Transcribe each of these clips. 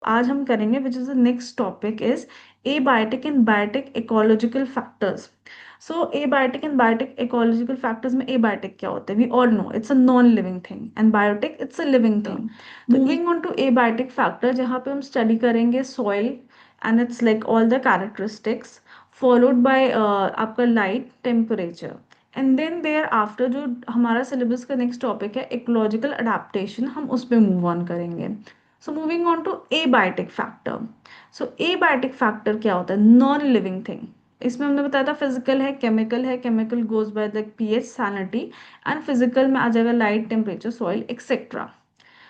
आज हम करेंगे which is the next topic is abiotic and biotic ecological factors. So abiotic and biotic ecological factors में abiotic क्या होता है? We all know it's a non living thing and biotic it's a living thing. Moving on to abiotic factor, जहाँ पे हम study करेंगे soil and it's like all the characteristics, followed by आपका light, temperature, and then thereafter जो हमारा syllabus का next topic है ecological adaptation, हम उस पर मूव ऑन करेंगे. So moving on to abiotic factor. So abiotic factor क्या होता है? Non living thing. इसमें हमने बताया था फिजिकल है, chemical goes by the pH, salinity, and physical में आ जाएगा light, temperature, soil etcetera.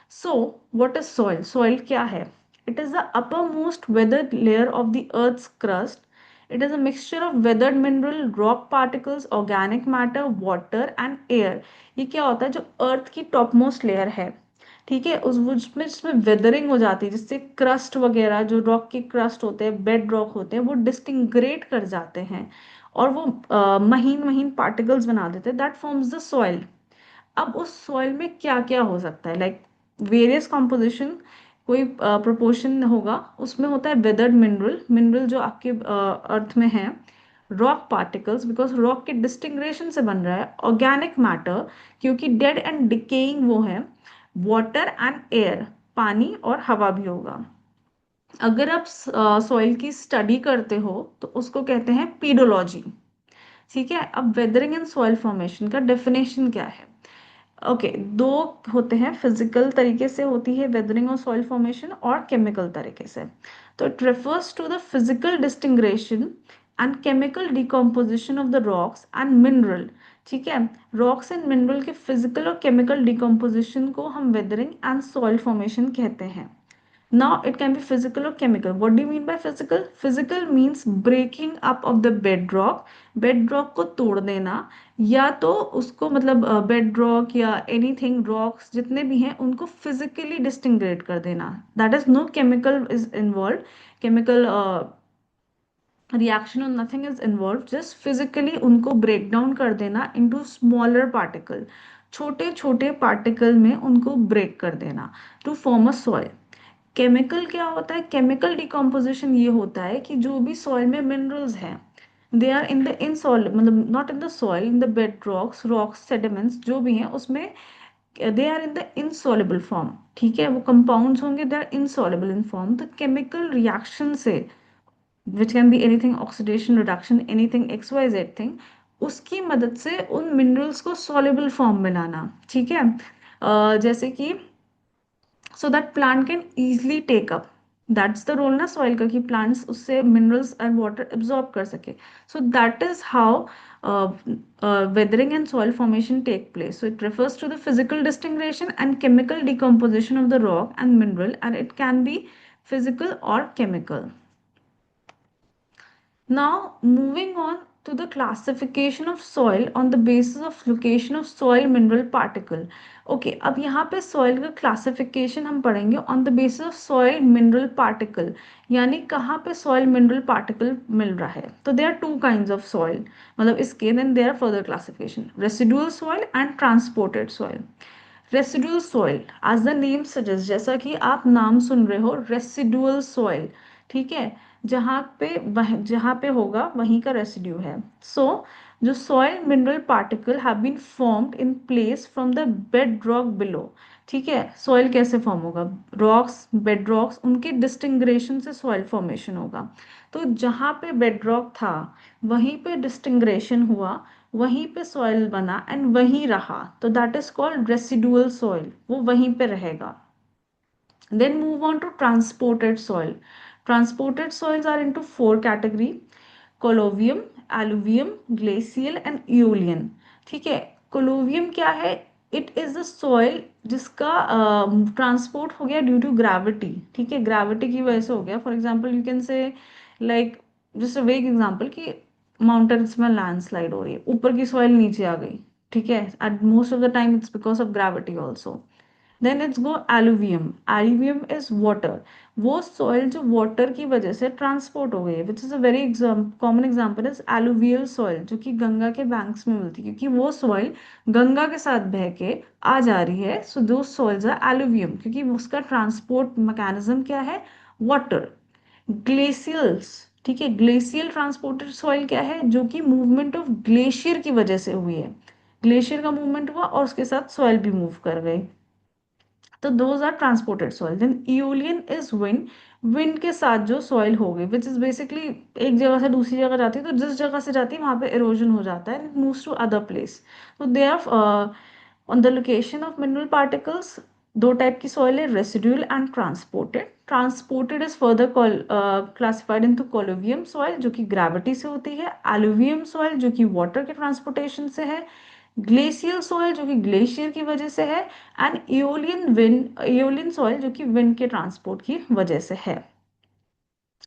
So what is soil? Soil क्या है? It is the uppermost weathered layer of the earth's crust. It is a mixture of weathered mineral, rock particles, organic matter, water and air. ये क्या होता है? जो अर्थ की top most layer है, ठीक है, उस उसमें जिसमें वेदरिंग हो जाती है, जिससे क्रस्ट वगैरह, जो रॉक के क्रस्ट होते हैं, बेड रॉक होते हैं, वो डिस्टिंग्रेट कर जाते हैं और वो महीन महीन पार्टिकल्स बना देते हैं. That forms the soil. अब उस सॉइल में क्या क्या हो सकता है? लाइक वेरियस कॉम्पोजिशन, कोई प्रोपोर्शन होगा. उसमें होता है वेदर्ड मिनरल, मिनरल जो आपके अर्थ में है. रॉक पार्टिकल्स, बिकॉज रॉक के डिस्टिंग्रेशन से बन रहा है. ऑर्गेनिक मैटर, क्योंकि डेड एंड डिकेइंग वो है. वाटर एंड एयर, पानी और हवा भी होगा. अगर आप सॉइल की स्टडी करते हो तो उसको कहते हैं पीडोलॉजी. ठीक है. अब वेदरिंग एंड सॉइल फॉर्मेशन का डेफिनेशन क्या है? ओके, दो होते हैं. फिजिकल तरीके से होती है वेदरिंग और सॉइल फॉर्मेशन, और केमिकल तरीके से. तो it refers to the physical disintegration and chemical decomposition of the rocks and mineral. ठीक है. रॉक्स एंड मिनरल के फिजिकल और केमिकल डिकम्पोजिशन को हम वेदरिंग एंड सॉइल फॉर्मेशन कहते हैं. Now it can be physical or chemical. What do you mean by physical? Physical means breaking up of the bedrock. bedrock को तोड़ देना, या तो उसको मतलब bedrock या anything rocks जितने भी हैं उनको physically distinguish कर देना. That is, no chemical is involved. Chemical reaction or nothing is involved. Just physically उनको break down कर देना into smaller particle. छोटे छोटे पार्टिकल में उनको ब्रेक कर देना to form a soil. Chemical क्या होता है? केमिकल डिकम्पोजिशन ये होता है कि जो भी सॉइल में मिनरल्स हैं, they are in the in soil, मतलब not in the soil, in the bed rocks, rocks, sediments जो भी हैं उसमें they are in the insoluble form. ठीक है. वो कंपाउंड्स होंगे, they are insoluble in form. तो केमिकल रिएक्शन से, which can be anything, oxidation, reduction, anything, X Y Z thing, उसकी मदद से उन मिनरल्स को सॉल्युबल फॉर्म में लाना. ठीक है. जैसे कि so that plant can easily take up. That's the role ना soil का, कि plants उससे minerals and water absorb कर सके. So that is how weathering and soil formation take place. So it refers to the physical distinction and chemical decomposition of the rock and mineral, and it can be physical or chemical. Now, moving on to the classification of soil on the basis of location of soil mineral particle. Okay, अब यहाँ पे soil का classification हम पढ़ेंगे on the basis of soil mineral particle. यानी कहाँ पे soil mineral particle मिल रहा है. तो there are two kinds of soil. मतलब इसके then there are further classification. Residual soil and transported soil. Residual soil, as the name suggest, जैसा कि आप नाम सुन रहे हो, रेसिडुअल सॉइल. ठीक है. जहाँ पे होगा वहीं का रेसिड्यू है. सो जो soil mineral particle have been formed in place from the bedrock below. ठीक है. सॉइल कैसे फॉर्म होगा? रॉक्स, बेड रॉक्स, उनके डिस्टिंग्रेशन से सॉइल फॉर्मेशन होगा. तो जहाँ पे बेड रॉक था वहीं पे डिस्टिंग्रेशन हुआ, वहीं पे सॉइल बना एंड वहीं रहा. तो that is called residual soil. वो वहीं पे रहेगा. Then move on to transported soil. Transported soils are into four category: collovium, alluvium, glacial and aeolian. ठीक है. collovium क्या है? इट इज द सॉइल जिसका ट्रांसपोर्ट हो गया ड्यू टू ग्रेविटी. ठीक है. ग्रेविटी की वजह से हो गया. For example you can say, like, just a वेग एग्जाम्पल, कि माउंटेन्स में लैंडस्लाइड हो रही है, ऊपर की सॉइल नीचे आ गई. ठीक है. At most of the time it's because of gravity also. Then it's go alluvium. alluvium is water. वो सॉइल जो वाटर की वजह से ट्रांसपोर्ट हो गई है, which is a very common example is alluvial soil, जो कि गंगा के बैंक्स में मिलती है, क्योंकि वो सॉइल गंगा के साथ बह के आ जा रही है. सो दो सॉइल्स आर alluvium, क्योंकि उसका ट्रांसपोर्ट मैकेनिज्म क्या है? वाटर, ग्लेशियल्स, ठीक है, ग्लेशियल ट्रांसपोर्टेड सॉइल क्या है, जो कि मूवमेंट ऑफ ग्लेशियर की वजह से हुई है, ग्लेशियर का मूवमेंट हुआ और उसके साथ सॉइल भी मूव कर गई, तो those are transported soil. Then aeolian is wind, wind के साथ जो सॉइल होगी विच इज बेसिकली एक जगह से दूसरी जगह जाती है, तो जिस जगह से जाती है वहां पे इरोजन हो जाता है, मूव्स टू अदर प्लेस। तो they are on the location of mineral particles, दो टाइप की सॉइल है, residual and transported. Transported is further classified into colluvium soil जो कि ग्रेविटी से होती है, एलुवियम सॉइल जो कि वाटर के ट्रांसपोर्टेशन से है, ग्लेशियल सॉइल जो कि ग्लेशियर की वजह से है, एंड एओलियन सॉइल जो कि विंड के ट्रांसपोर्ट की वजह से है।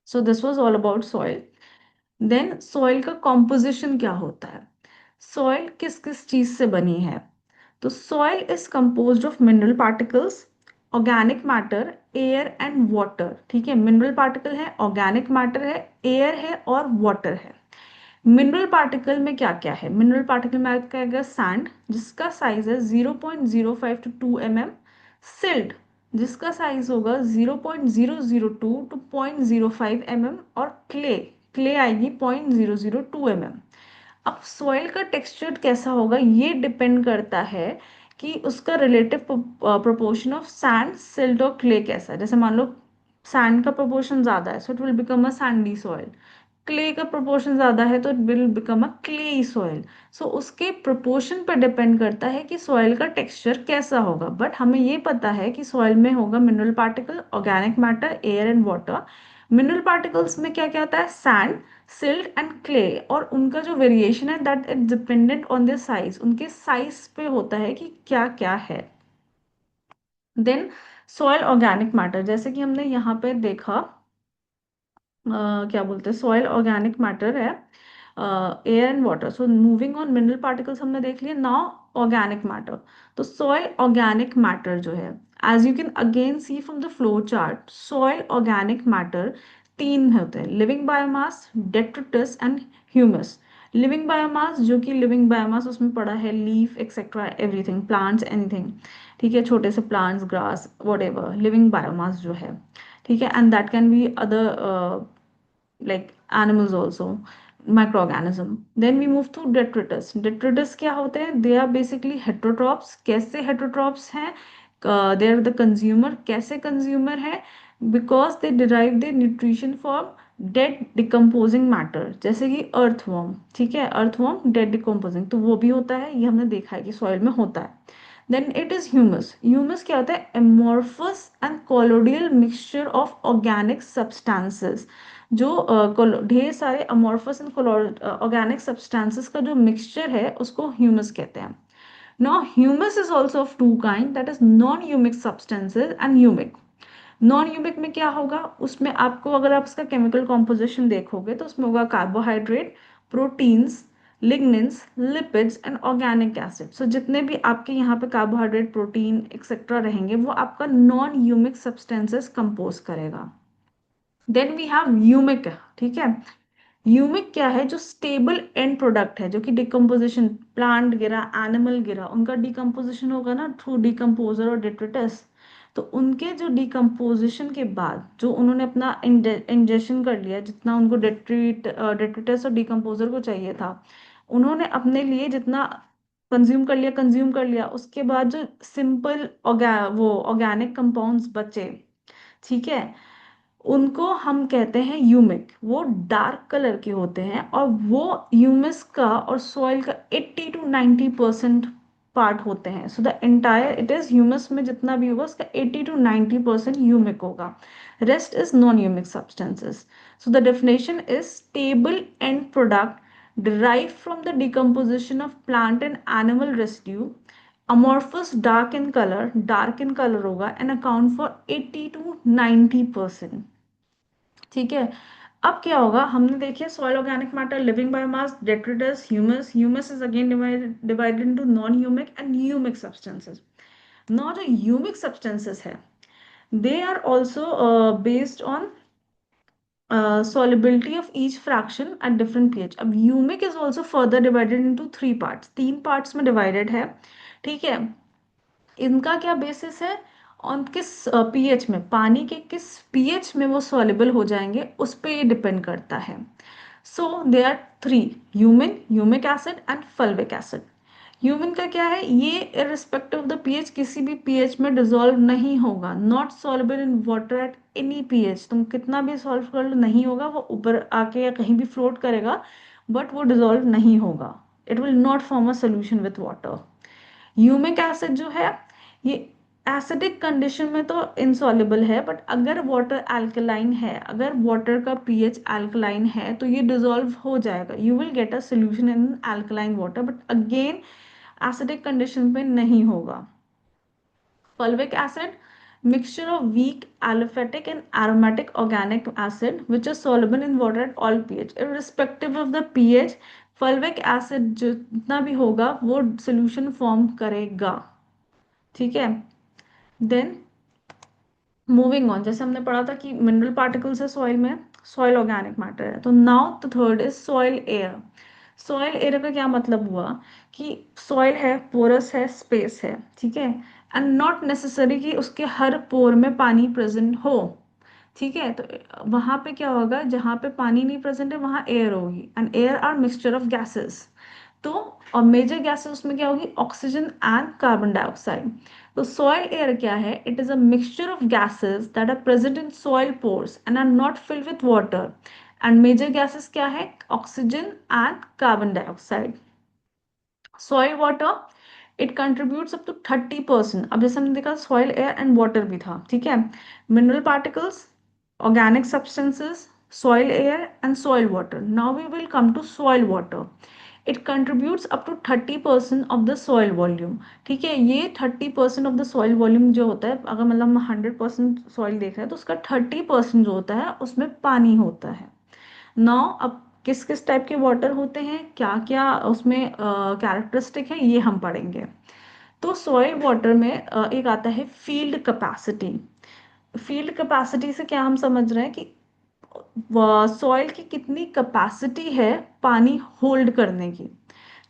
So this was all about soil. Then soil का कॉम्पोजिशन क्या होता है, सॉइल किस किस चीज से बनी है, तो soil is composed of mineral particles, organic matter, air and water, ठीक है, मिनरल पार्टिकल है, ऑर्गेनिक मैटर है, एयर है और वाटर है। मिनरल पार्टिकल में क्या क्या है, मिनरल पार्टिकल में आपका आएगा सैंड जिसका साइज है 0.05 to 2 mm, सिल्ट जिसका साइज होगा 0.002 to 0.05 mm, और क्ले, क्ले आएगी 0.002 mm। अब सॉइल का टेक्सचर कैसा होगा ये डिपेंड करता है कि उसका relative proportion of sand, silt और क्ले कैसा है। जैसे मान लो सैंड का प्रोपोर्शन ज्यादा है so it will become a sandy soil, clay का प्रोपोर्शन ज्यादा है तो it will become a clayey soil. So उसके प्रोपोर्शन पर डिपेंड करता है कि सॉइल का टेक्सचर कैसा होगा, बट हमें ये पता है कि सॉइल में होगा mineral particle, organic matter, air and water. Mineral particles में क्या क्या आता है, सैंड, सिल्ट एंड क्ले, और उनका जो वेरिएशन है that is dependent on their size, उनके साइज पे होता है कि क्या क्या है। देन सॉइल ऑर्गेनिक मैटर, जैसे कि हमने यहाँ पे देखा, क्या बोलते हैं, सॉइल ऑर्गेनिक मैटर है, air and water. So moving on, mineral particles हमने देख लिए, नाउ ऑर्गेनिक मैटर। तो सॉइल ऑर्गेनिक मैटर जो है, as you can again see from the flow chart, soil organic matter तीन होते हैं, living biomass, detritus and humus. Living biomass जो कि लिविंग बायोमास उसमें पड़ा है leaf etcetera everything, plants anything, ठीक है, छोटे से plants, grass, what living biomass जो है, ठीक है, and that can be other like animals also, microorganism. Then we move to detritus. Detritus क्या होते हैं, they are basically heterotrophs। कैसे heterotrophs हैं, they are the consumer। कैसे consumer है, because they derive their nutrition from dead decomposing matter, जैसे कि earthworm, ठीक है, earthworm dead decomposing, तो वो भी होता है, ये हमने देखा है कि soil में होता है। Then it is humus. Humus क्या होता है, amorphous and colloidal mixture of organic substances, जो ढेर सारे अमोर्फस एंड ऑर्गेनिक सब्सटेंसेस का जो मिक्सचर है उसको ह्यूमस कहते हैं। Now humus is also of two kind, that is non humic substances and humic. Non humic में क्या होगा, उसमें आपको अगर आप इसका केमिकल कॉम्पोजिशन देखोगे तो उसमें होगा carbohydrate, proteins, lignins, lipids and organic acid. So जितने भी आपके यहाँ पे कार्बोहाइड्रेट, प्रोटीन एक्सेट्रा रहेंगे वो आपका नॉन ह्यूमिक सब्सटेंसेस कंपोज करेगा। देन वी हैव ह्यूमिक, ठीक है, ह्यूमिक क्या है, जो स्टेबल एंड प्रोडक्ट है, जो कि डिकम्पोजिशन, प्लांट गिरा, एनिमल गिरा, उनका डिकम्पोजिशन होगा ना थ्रू डिकम्पोजर और डिट्रिटस। तो उनके जो डिकम्पोजिशन के बाद जो उन्होंने अपना इंजेक्शन कर लिया, जितना उनको डेट्रिटस और डिकम्पोजर को चाहिए था, उन्होंने अपने लिए जितना कंज्यूम कर लिया, उसके बाद जो सिंपल वो ऑर्गेनिक कंपाउंड्स बचे, ठीक है, उनको हम कहते हैं ह्यूमिक। वो डार्क कलर के होते हैं और वो ह्यूमस का और सॉइल का 80 to 90% पार्ट होते हैं। So the entire it is humus में जितना भी होगा उसका 80 to 90% ह्यूमिक होगा, rest is non humic substances. So the definition is stable and product derived from the decomposition of plant and animal residue, amorphous dark in color होगा, and account for 80 to 90%, ठीक है। अब क्या होगा, हमने देखिए soil organic matter, living biomass, detritus, humus. Humus is again divided into non humic and humic substances. Not जो humic substances है, they are also based on solubility of each fraction at different pH। अब humic is also further divided into three parts, तीन parts में divided है, ठीक है। इनका क्या बेसिस है, ऑन किस पीएच में, पानी के किस पीएच में वो सॉल्युबल हो जाएंगे उस पे ये डिपेंड करता है। So they are three, humin, humic acid and fulvic acid. Humin का क्या है, ये इररिस्पेक्टिव ऑफ द पीएच किसी भी पीएच में डिसॉल्व नहीं होगा, not soluble in water at any pH, तुम कितना भी सॉल्व कर लो नहीं होगा, वो ऊपर आके या कहीं भी फ्लोट करेगा बट वो डिसॉल्व नहीं होगा, it will not form a solution with water. Humic acid जो है ये एसिडिक कंडीशन में तो इनसॉल्युबल है, बट अगर वाटर अल्कलाइन है, अगर वाटर का पीएच अल्कलाइन है तो ये डिसॉल्व हो जाएगा, you will get a solution in alkaline water, but again acidic condition पे नहीं होगा। Fulvic acid, mixture of weak aliphatic and aromatic organic acid which is soluble in water at all pH, irrespective of the pH fulvic acid जितना भी होगा वो solution form करेगा। ठीक है, देन मूविंग ऑन, जैसे हमने पढ़ा था कि मिनरल पार्टिकल्स है सॉइल में, सॉइल ऑर्गेनिक मैटर है, तो now the third is soil air. Soil air का क्या मतलब हुआ कि सॉइल है, पोरस है, स्पेस है, ठीक है, एंड नॉट नेसेसरी कि उसके हर पोर में पानी प्रेजेंट हो। ठीक है, तो वहां पे क्या होगा, जहां पे पानी नहीं प्रेजेंट है वहां एयर होगी, and air are mixture of gases. तो और मेजर गैसेस उसमें क्या होगी, ऑक्सीजन एंड कार्बन डाइऑक्साइड। तो सॉइल एयर क्या है, it is a mixture of gases that are present in soil pores and are not filled with water, and major gases क्या है, oxygen and carbon dioxide. Soil water, it contributes up to 30%। अब जैसे हमने देखा soil air and water भी था, ठीक है, mineral particles, organic substances, soil air and soil water. Now we will come to soil water. It contributes up to 30% of the soil volume। ठीक है, ये 30% ऑफ द सॉइल वॉल्यूम जो होता है, अगर मतलब हम 100% सॉइल देख रहे हैं तो उसका 30% जो होता है उसमें पानी होता है। नाउ अब किस किस टाइप के वाटर होते हैं, क्या क्या उसमें कैरेक्टरिस्टिक है, ये हम पढ़ेंगे। तो सॉइल वाटर में एक आता है फील्ड कैपेसिटी। फील्ड कैपेसिटी से क्या हम समझ रहे हैं कि सॉइल की कितनी कैपेसिटी है पानी होल्ड करने की।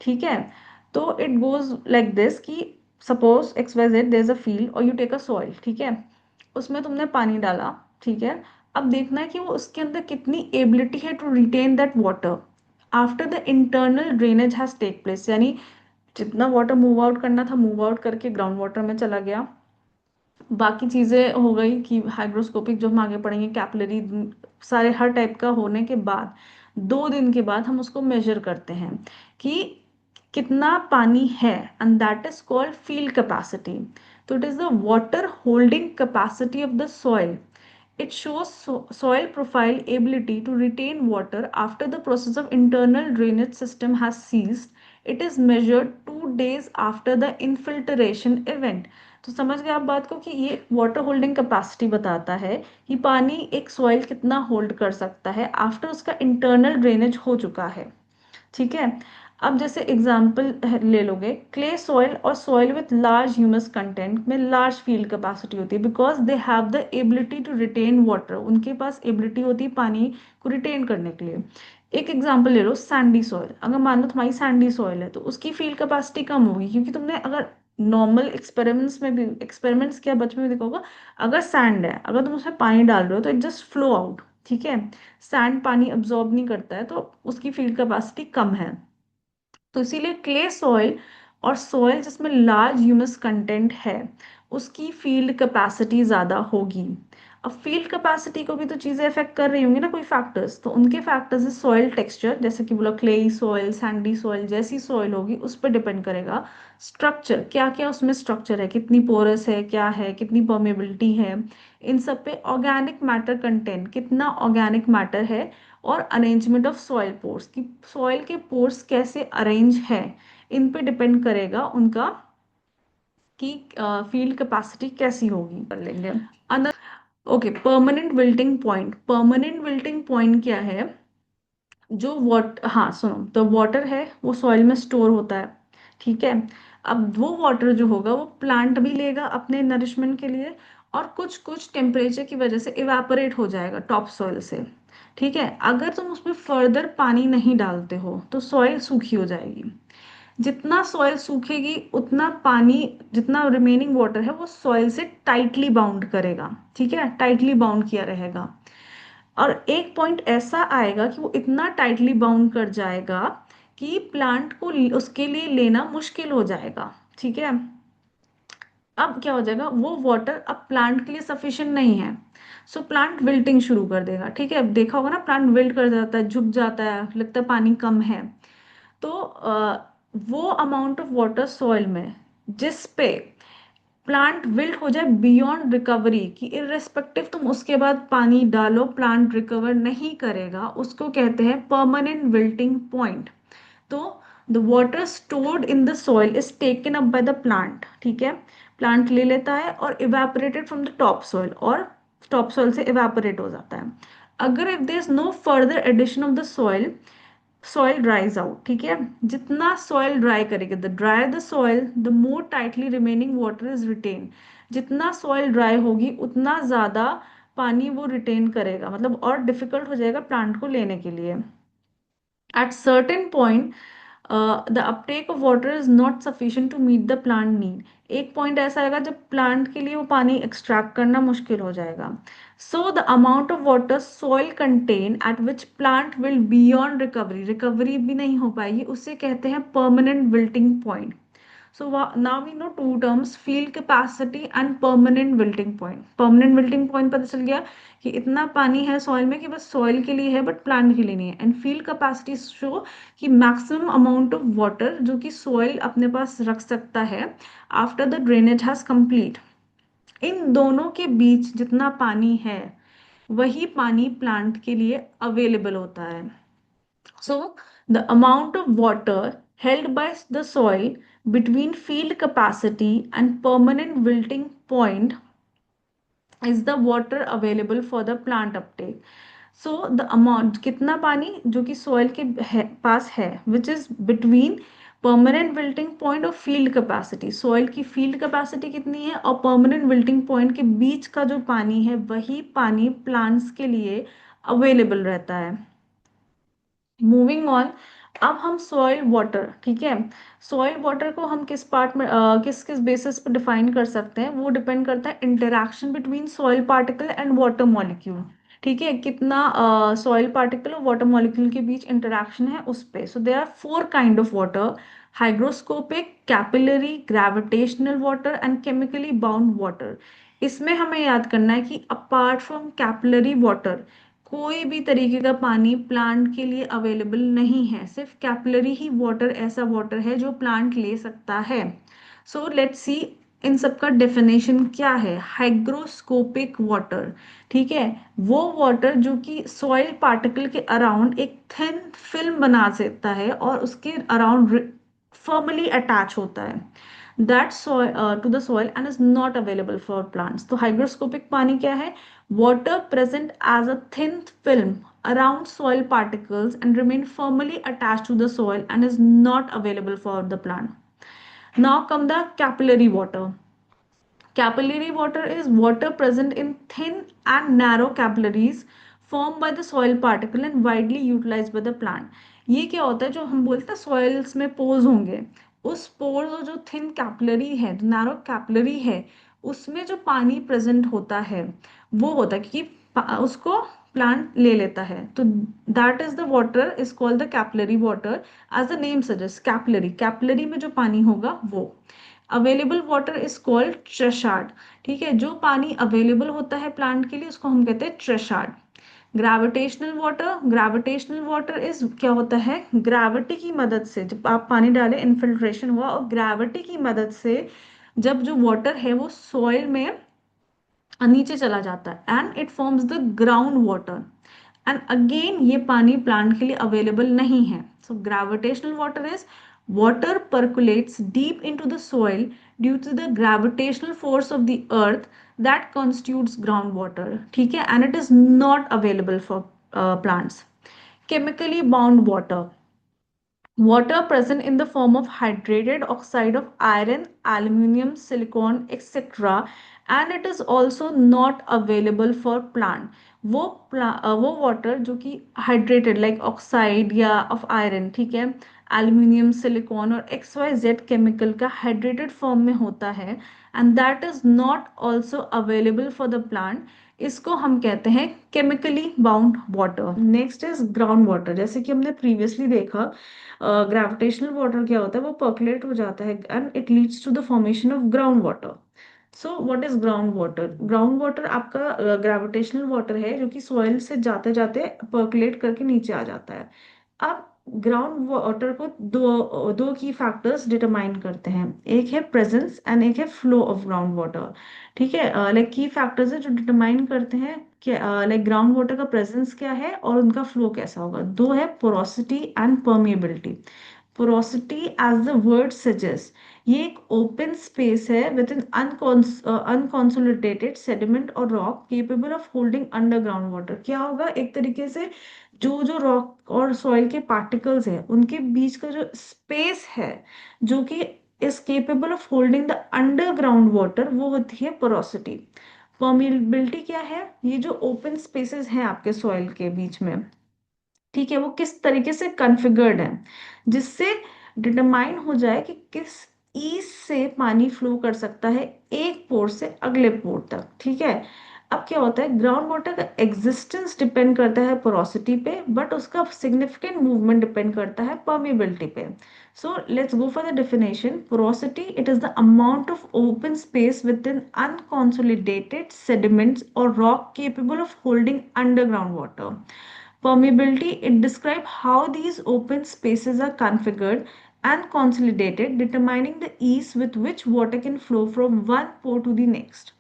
ठीक है, तो इट गोज लाइक दिस कि suppose X Y Z there is a field और यू टेक अ सॉइल, ठीक है, उसमें तुमने पानी डाला, ठीक है, अब देखना है कि वो उसके अंदर कितनी एबिलिटी है to retain that water after the internal drainage has take place, यानी जितना वाटर मूव आउट करना था मूव आउट करके ग्राउंड वाटर में चला गया, बाकी चीजें हो गई कि हाइग्रोस्कोपिक जो हम आगे पढ़ेंगे, कैपिलरी, सारे हर टाइप का होने के बाद 2 दिन के बाद हम उसको मेजर करते हैं कि कितना पानी है, and that is called field capacity. तो it is the water holding capacity of the soil. It shows soil profile ability to retain water after the process of internal drainage system has ceased. It is measured 2 days after the infiltration event. तो समझ गए आप बात को कि ये water holding capacity बताता है कि पानी एक सॉइल कितना होल्ड कर सकता है आफ्टर उसका इंटरनल ड्रेनेज हो चुका है। ठीक है, अब जैसे एग्जाम्पल ले लोगे, क्ले सॉइल और soil with large humus content में लार्ज फील्ड कैपेसिटी होती है because they have the ability to retain water, उनके पास एबिलिटी होती है पानी को रिटेन करने के लिए। एक एग्जाम्पल ले लो सैंडी सॉइल, अगर मान लो तुम्हारी सैंडी सॉइल है तो उसकी फील्ड कैपेसिटी कम होगी, क्योंकि तुमने अगर नॉर्मल एक्सपेरिमेंट्स में भी, एक्सपेरिमेंट्स क्या बचपन में देखा होगा, अगर सैंड है, अगर तुम उसमें पानी डाल रहे हो तो इट जस्ट फ्लो आउट, ठीक है, सैंड पानी अब्जॉर्ब नहीं करता है तो उसकी फील्ड कैपेसिटी कम है। तो इसीलिए क्ले सॉइल और सॉइल जिसमें लार्ज ह्यूमस कंटेंट है उसकी फील्ड कैपेसिटी ज्यादा होगी। अब फील्ड कैपेसिटी को भी तो चीजें अफेक्ट कर रही होंगी ना, कोई फैक्टर्स, तो उनके फैक्टर्स है सॉइल टेक्सचर, जैसे कि बोला क्लेई सॉइल, सैंडी सॉइल, जैसी सॉइल होगी उस पर डिपेंड करेगा। स्ट्रक्चर, क्या क्या उसमें स्ट्रक्चर है, कितनी पोरस है, क्या है, कितनी परमेबिलिटी है, इन सब पे ऑर्गेनिक मैटर कंटेंट, कितना ऑर्गेनिक मैटर है, और अरेंजमेंट ऑफ सॉइल पोर्स, कि सॉइल के पोर्स कैसे अरेंज है, इन पे डिपेंड करेगा उनका कि फील्ड कैपेसिटी कैसी होगी, कर लेंगे। Okay, permanent wilting point. Permanent wilting point क्या है, जो हाँ सुनो, तो वाटर है वो सॉइल में स्टोर होता है, ठीक है, अब वो वाटर जो होगा वो प्लांट भी लेगा अपने नरिशमेंट के लिए, और कुछ कुछ टेम्परेचर की वजह से इवापोरेट हो जाएगा टॉप सॉइल से। ठीक है, अगर तुम उसमें फर्दर पानी नहीं डालते हो तो सॉइल सूखी हो जाएगी। जितना सॉइल सूखेगी उतना पानी, जितना रिमेनिंग वाटर है वो सॉइल से टाइटली बाउंड करेगा, ठीक है, टाइटली बाउंड किया रहेगा। और एक पॉइंट ऐसा आएगा कि वो इतना टाइटली बाउंड कर जाएगा कि प्लांट को उसके लिए लेना मुश्किल हो जाएगा, ठीक है। अब क्या हो जाएगा, वो वाटर अब प्लांट के लिए सफिशिएंट नहीं है, सो प्लांट विल्टिंग शुरू कर देगा, ठीक है। अब देखा होगा ना, प्लांट विल्ट कर जाता है, झुक जाता है, लगता है पानी कम है। तो वो अमाउंट ऑफ वाटर सॉइल में जिस पे प्लांट विल्ट हो जाए बियॉन्ड रिकवरी, कि इररेस्पेक्टिव तुम उसके बाद पानी डालो प्लांट रिकवर नहीं करेगा, उसको कहते हैं परमानेंट विल्टिंग पॉइंट। तो the water stored in the soil is taken up by the plant, ठीक है, प्लांट ले लेता है और evaporated from the top soil, और टॉप सॉइल से इवेपोरेट हो जाता है। अगर if there is no further addition of the soil, soil dries out, ठीक है। जितना सॉइल ड्राई करेगा, the dryer the soil the more tightly remaining water is retain. जितना सॉइल ड्राई होगी उतना ज्यादा पानी वो रिटेन करेगा, मतलब और डिफिकल्ट हो जाएगा प्लांट को लेने के लिए। At certain point the uptake of water is not sufficient to meet the plant need. एक पॉइंट ऐसा आएगा जब प्लांट के लिए वो पानी एक्सट्रैक्ट करना मुश्किल हो जाएगा। So the amount of water soil contain eight which plant will beyond recovery, recovery भी नहीं हो पाएगी, उसे कहते हैं permanent wilting point. So now we know two terms, field capacity and permanent wilting point. Permanent wilting point पता चल गया कि इतना पानी है सॉइल में कि बस सॉइल के लिए है बट प्लांट के लिए नहीं है। एंड फील्ड कैपेसिटी शो कि मैक्सिमम अमाउंट ऑफ वाटर जो कि सॉइल अपने पास रख सकता है after the drainage has complete. इन दोनों के बीच जितना पानी है वही पानी प्लांट के लिए अवेलेबल होता है। So, the amount of water held by the soil between field capacity and permanent wilting point is the water available for the plant uptake. So, the amount कितना पानी जो कि soil के पास है which is between permanent wilting point और field capacity, soil की field capacity कितनी है और permanent wilting point के बीच का जो पानी है वही पानी plants के लिए available रहता है। मूविंग ऑन, अब हम सॉइल वाटर, ठीक है, सॉइल वाटर को हम किस पार्ट में किस किस बेसिस पर डिफाइन कर सकते हैं, वो डिपेंड करता है interaction between soil particle and water molecule, ठीक है, कितना सॉइल पार्टिकल और वाटर मॉलिक्यूल के बीच इंटरेक्शन है उस पे। So there are four kind of water, hygroscopic, capillary, gravitational water and chemically bound water. इसमें हमें याद करना है कि अपार्ट फ्रॉम कैपिलरी वाटर कोई भी तरीके का पानी प्लांट के लिए अवेलेबल नहीं है, सिर्फ कैपिलरी ही वाटर ऐसा वाटर है जो प्लांट ले सकता है। सो लेट्स सी इन सब का डेफिनेशन क्या है। हाइग्रोस्कोपिक वाटर, ठीक है, वो वाटर जो कि सॉइल पार्टिकल के अराउंड एक थिन फिल्म बना सकता है और उसके अराउंड फर्मली अटैच होता है that soil to the soil and is not available for plants. तो hygroscopic पानी क्या है, water present as a thin film around soil particles and remain firmly attached to the soil and is not available for the plant. Now come the capillary water. Capillary water is water present in thin and narrow capillaries formed by the soil particle and widely utilized by the plant. ये क्या होता है, जो हम बोलते हैं soils में pores होंगे, उस पोर्स और जो थिन कैपिलरी है, जो नैरो कैपिलरी है, उसमें जो पानी प्रेजेंट होता है वो होता है क्योंकि उसको प्लांट ले लेता है। तो that is the water is called the capillary water, as the name suggest capillary, capillary में जो पानी होगा वो। Available water is called threshold, ठीक है, जो पानी अवेलेबल होता है प्लांट के लिए उसको हम कहते हैं threshold. Gravitational water, gravitational water is क्या होता है, ग्रेविटी की मदद से जब आप पानी डालें इनफिल्ट्रेशन हुआ और ग्रेविटी की मदद से जब जो वाटर है वो सॉइल में नीचे चला जाता है and it forms the ground water. And again ये पानी प्लांट के लिए अवेलेबल नहीं है। So gravitational water is water percolates deep into the soil due to the gravitational force of the earth that constitutes groundwater, ठीक है, and it is not available for plants. Chemically bound water, water present in the form of hydrated oxide of iron, aluminium, silicon, etc. And it is also not available for plant. वो water जो कि hydrated like oxide या of iron, ठीक है, aluminium, silicon और x Y Z chemical का hydrated form में होता है and that is not also available for the plant, इसको हम कहते हैं chemically bound water. Next is ground water. जैसे कि हमने प्रीवियसली देखा, ग्रेविटेशनल वाटर क्या होता है, वो पर्कुलेट हो जाता है and it leads to the formation of ground water. So what is ground water? Ground water आपका ग्रेविटेशनल वाटर है जो कि सॉइल से जाते जाते पर्कुलेट करके नीचे आ जाता है। अब ग्राउंड वाटर को दो दो की फैक्टर्स डिटरमाइन करते हैं, एक है प्रेजेंस एंड एक है फ्लो ऑफ ग्राउंड वाटर। ठीक है, लाइक की फैक्टर्स है जो डिटरमाइन करते हैं कि लाइक ग्राउंड वाटर का प्रेजेंस क्या है और उनका फ्लो कैसा होगा। दो है porosity and permeability. Porosity as the word suggest, ये एक ओपन स्पेस है विद इन अनकॉन्सोलिडेटेड सेडिमेंट और rock capable of holding underground water. क्या होगा, एक तरीके से जो जो रॉक और सॉइल के पार्टिकल्स हैं उनके बीच का जो स्पेस है जो कि is capable of holding the underground water, वो होती है पोरोसिटी। परमिएबिलिटी क्या है, ये जो ओपन स्पेसेस हैं आपके सॉइल के बीच में, ठीक है, वो किस तरीके से कॉन्फ़िगर्ड है, जिससे डिटरमाइन हो जाए कि किस ईज से पानी फ्लो कर सकता है एक पोर से अगले पोर तक। ठीक है, अब क्या होता है, ग्राउंड वाटर का एग्जिस्टेंस डिपेंड करता है पोरोसिटी पे, बट उसका सिग्निफिकेंट मूवमेंट डिपेंड करता है परमेबिलिटी पे। So let's go for the definition. Porosity, it is the amount of open space within unconsolidated sediments और rock capable of holding underground water. Permeability, it describes how these open spaces are configured and consolidated, determining the ease with which water can flow from one pore to the next.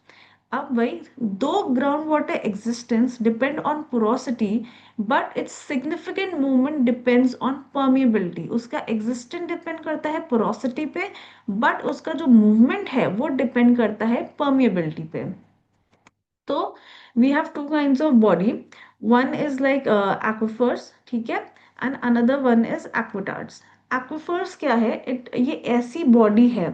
अब वही, दो ground water existence depend on porosity but it's significant movement depends on permeability. उसका existence depend करता है porosity पे, but उसका जो movement है वो डिपेंड करता है परमिएबिलिटी पे। तो we have two kinds of body, one is like aquifers, ठीक है, and another one is aquitards. Aquifers क्या है, इट ये ऐसी बॉडी है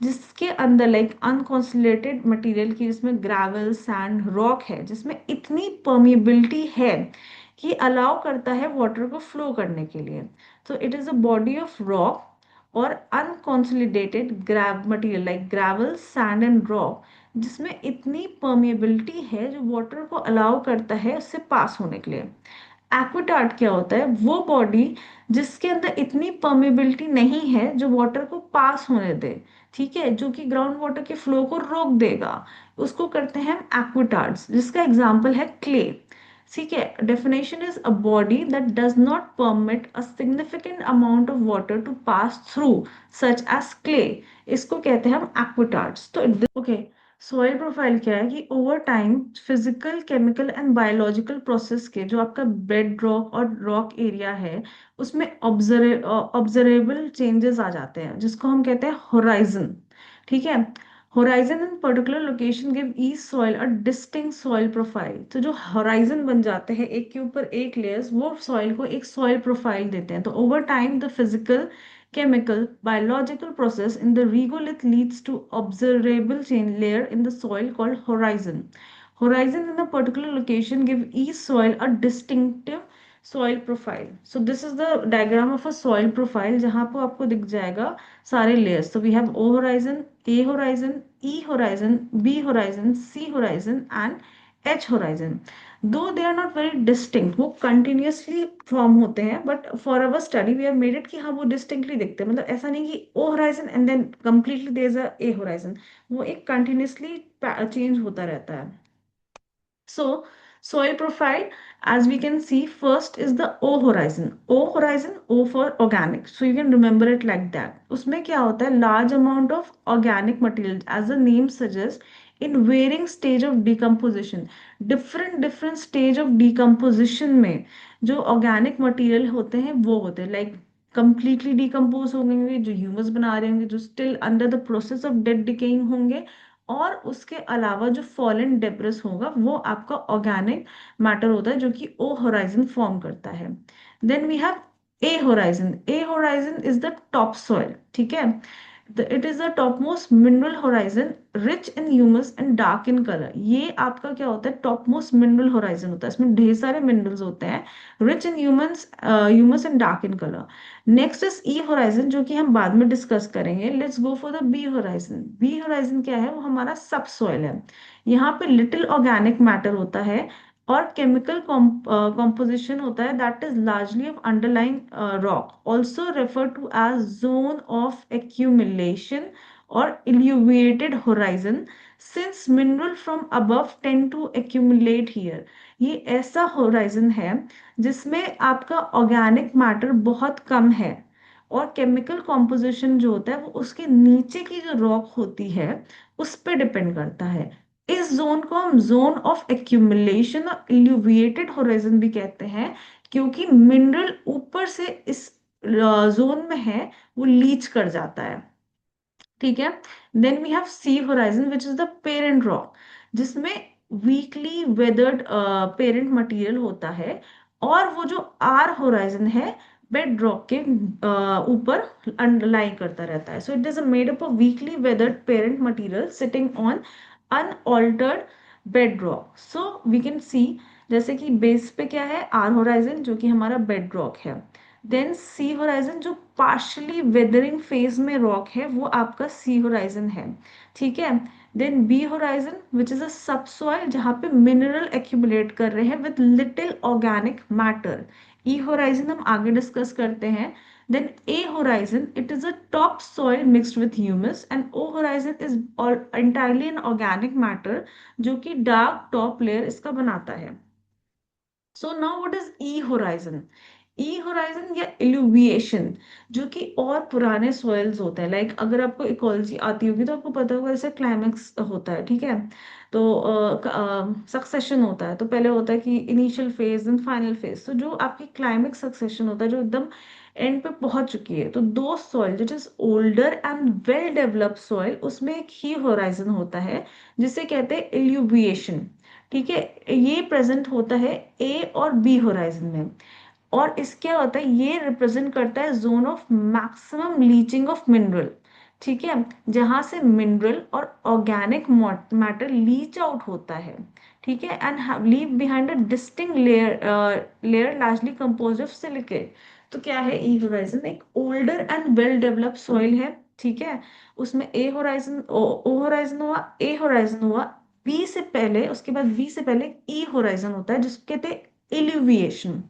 जिसके अंदर लाइक अनकॉन्सोलेटेड मटेरियल की, जिसमें ग्रेवल, सैंड, रॉक है, जिसमें इतनी परमिएबिलिटी है कि अलाउ करता है वाटर को फ्लो करने के लिए। तो it is a body of rock और अनकॉन्सोलिडेटेड ग्रैव material like gravel, sand and rock, जिसमें इतनी परमेबिलिटी है जो वाटर को अलाउ करता है उससे पास होने के लिए। एक्वाटार्ड क्या होता है, वो बॉडी जिसके अंदर इतनी परमेबिलिटी नहीं है जो वाटर को पास होने दे, ठीक है, जो कि ग्राउंड वाटर के फ्लो को रोक देगा, उसको करते हैं हम एक्वाटार्ड्स, जिसका एग्जांपल है क्ले। ठीक है, definition is a body that does not permit a significant amount of water to pass through such as clay, इसको कहते हैं हम एक्वाटार्ड्स। तो ओके, सॉइल प्रोफाइल क्या है कि over time physical, chemical and biological process के जो आपका बेड रॉक और रॉक एरिया है उसमें ऑब्जर्वेबल चेंजेस आ जाते हैं, जिसको हम कहते हैं होराइजन। ठीक है, horizon in particular location give each soil a distinct soil profile. तो जो होराइजन बन जाते हैं एक के ऊपर एक लेयर्स, वो सॉइल को एक सॉइल प्रोफाइल देते हैं। तो over time the physical, chemical, biological process in the regolith leads to observable change layer in the soil called horizon. Horizon in a particular location give each soil a distinctive soil profile. So this is the diagram of a soil profile जहाँ पे आपको दिख जाएगा सारे layers. So we have O horizon, A horizon, E horizon, B horizon, C horizon and H horizon. Though they are not very distinct, वो continuously form होते हैं, but for our study we have made it कि हाँ वो distinctly दिखते हैं, मतलब ऐसा नहीं कि O horizon and then completely there is a A horizon, वो एक कंटिन्यूअसली चेंज होता रहता है। So, soil profile, as we can see, first is the O horizon. O horizon, O for organic. So you can remember it like that. उसमें क्या होता है, large amount of organic material, as the name suggests, in varying stage of decomposition. Different stage of decomposition में जो organic material होते हैं वो होते हैं like completely decompose होंगे, जो ह्यूमस बना रहे होंगे, जो still under the process of dead decaying होंगे, और उसके अलावा जो फॉलन डेब्रिस होगा वो आपका ऑर्गेनिक मैटर होता है जो कि ओ होराइजन फॉर्म करता है। Then we have A horizon. A horizon is the top soil, ठीक है, it is the top most mineral horizon, rich in humus and dark in colour. ये आपका क्या होता है, टॉप मोस्ट मिनरल होराइजन होता है, इसमें ढेर सारे मिनरल्स होते हैं, rich in humans humus and dark in colour. Next is E horizon, जो कि हम बाद में डिस्कस करेंगे। Let's go for the B horizon. B horizon क्या है, वो हमारा सब सॉइल है। यहाँ पे लिटिल ऑर्गेनिक मैटर होता है और केमिकल composition होता है, that is largely of underlying rock, also refer to as zone of accumulation और illuviated horizon, since mineral from above tend to accumulate here. ये ऐसा होराइजन है जिसमें आपका ऑर्गेनिक मैटर बहुत कम है, और केमिकल कॉम्पोजिशन जो होता है वो उसके नीचे की जो रॉक होती है उस पर डिपेंड करता है। इस जोन को हम जोन ऑफ एक्यूमुलेशन और इल्यूविएटेड होराइजन भी कहते हैं, क्योंकि मिनरल ऊपर से इस जोन में है, वो लीच कर जाता है। ठीक है। Then we have C horizon which is the parent rock, जिसमें वीकली वेदर्ड पेरेंट मटेरियल होता है, और वो जो आर होराइजन है बेड रॉक के ऊपर अंडरलाइन करता रहता है। So it is made up of weekly weathered parent material sitting on unaltered bedrock. So we can see, जैसे कि बेस पे क्या है, आर होराइजन जो कि हमारा बेड रॉक है। देन सी होराइजन जो पार्शली वेदरिंग फेज में रॉक है, वो आपका सी होराइजन है। ठीक है। Then B horizon which is a subsoil, जहाँ पे मिनरल एक्यूमुलेट कर रहे हैं with little organic matter. E horizon हम आगे डिस्कस करते हैं। Then A horizon, it is a top soil mixed with humus, and O horizon is entirely an organic matter, जो कि डार्क टॉप लेयर इसका बनाता है। So now what is E horizon. E horizon या इल्यूविएशन, जो कि और पुराने सॉइल्स होते हैं, लाइक अगर आपको इकोलॉजी आती होगी तो आपको पता होगा, जैसे क्लाइमेक्स होता है, ठीक है, तो सक्सेशन होता है, तो पहले होता है कि initial phase and final phase. तो जो आपकी क्लाइमेक्स सक्सेशन होता है, जो एकदम एंड पे पहुंच चुकी है, तो दो soil which is older and well developed soil, उसमें एक ही होराइजन होता है जिसे कहते हैं इल्यूविएशन। ठीक है। ये प्रेजेंट होता है ए और बी होराइजन में, और इसके क्या होता है, ये रिप्रेजेंट करता है zone of maximum leaching of mineral. ठीक है। जहां से मिनरल और ऑर्गेनिक मैटर लीच आउट होता है। ठीक है। And leave behind a distinct layer largely composed of silicate. तो क्या है, ई होराइजन एक older and well developed soil है। ठीक है। उसमें ए होराइजन, ओ होराइजन हुआ, ए होराइजन हुआ, बी से पहले, उसके बाद बी से पहले ई होराइजन होता है, जिसको कहते हैं इल्यूविएशन।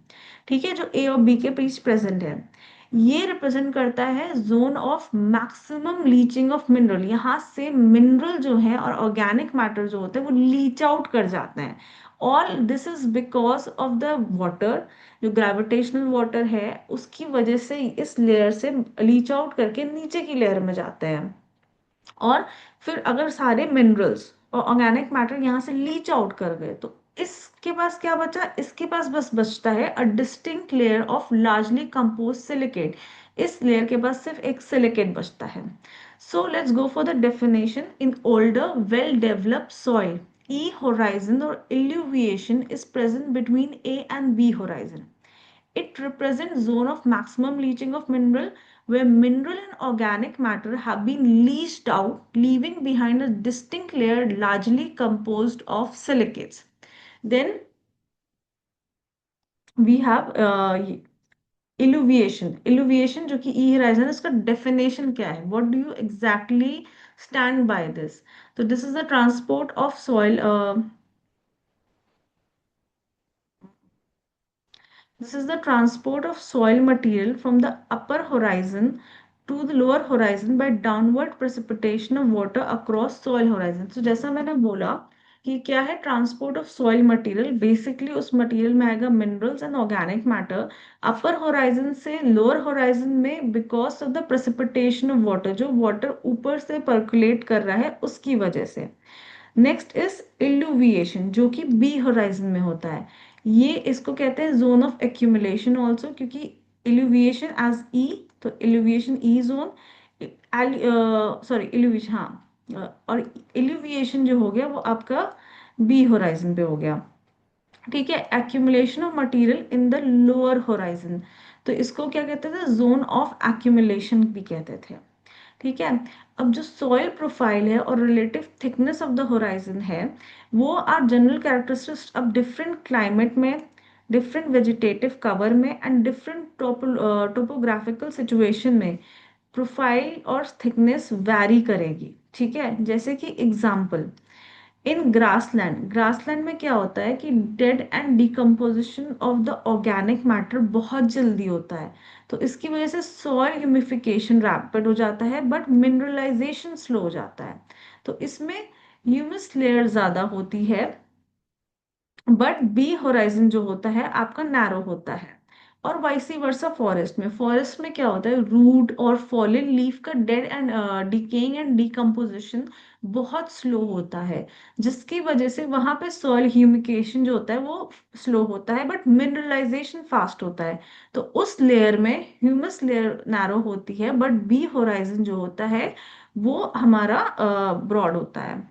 ठीक है। जो ए और बी के बीच प्रेजेंट है, ये रिप्रेजेंट करता है zone of maximum leaching of mineral. यहाँ से मिनरल जो है और ऑर्गेनिक मैटर जो होते हैं वो लीच आउट कर जाते हैं। All this is because of the water, जो ग्रेविटेशनल वाटर है उसकी वजह से इस लेयर से लीच आउट करके नीचे की लेयर में जाते हैं। और फिर अगर सारे मिनरल्स और ऑर्गेनिक मैटर यहाँ से लीच आउट कर गए, तो इसके पास क्या बचा, इसके पास बस बचता है a distinct layer of largely compose silicate. इस लेयर के पास सिर्फ एक सिलिकेट बचता है। So let's go for the definition. In older well developed soil, E horizon और illuviation is present between A and B horizon. It represents zone of maximum leaching of mineral, where mineral and organic matter have been leached out, leaving behind a distinct layer largely composed of silicates. Then we have illuviation. Illuviation जो कि E horizon है, इसका definition क्या है? What do you exactly stand by this? So this is the transport of soil. This is the transport of soil material from the upper horizon to the lower horizon by downward precipitation of water across soil horizon. So जैसा मैंने बोला कि क्या है transport of soil material, basically उस material में आएगा minerals and organic matter upper horizon से लोअर होराइजन में, because of the precipitation of water, जो वाटर ऊपर से पर्कुलेट कर रहा है उसकी वजह से। नेक्स्ट इज इल्यूविएशन, जो कि बी होराइजन में होता है। ये इसको कहते हैं जोन ऑफ एक्यूमुलेशन ऑल्सो, क्योंकि इल्यूविएशन एज ई, तो इल्यूविएशन ई जोन, सॉरी इल्यूविएशन, हाँ, और इल्यूविएशन जो हो गया वो आपका बी होराइजन पे हो गया। ठीक है। Accumulation of material in the lower horizon, तो इसको क्या कहते थे, जोन ऑफ एक्यूमुलेशन भी कहते थे। ठीक है। अब जो सॉइल प्रोफाइल है और relative thickness of the horizon है, वो are general characteristics of different climate में, डिफरेंट वेजिटेटिव कवर में एंड डिफरेंट टोपोग्राफिकल सिचुएशन में प्रोफाइल और थिकनेस वैरी करेगी। ठीक है, जैसे कि एग्जाम्पल, इन ग्रासलैंड, ग्रासलैंड में क्या होता है कि dead and decomposition of the organic matter बहुत जल्दी होता है, तो इसकी वजह से सॉइल ह्यूमिफिकेशन रैपिड हो जाता है बट मिनरलाइजेशन स्लो हो जाता है। तो इसमें ह्यूमस लेयर ज्यादा होती है, बट बी होराइजन जो होता है आपका नैरो होता है। और वाइसी वर्सा फॉरेस्ट में, फॉरेस्ट में क्या होता है, रूट और फॉलन लीफ का dead and decaying and decomposition बहुत स्लो होता है, जिसकी वजह से वहां पे सॉइल ह्यूमिकेशन जो होता है वो स्लो होता है बट मिनरलाइजेशन फास्ट होता है। तो उस लेयर में ह्यूमस लेयर नैरो होती है बट बी होराइजन जो होता है वो हमारा ब्रॉड होता है।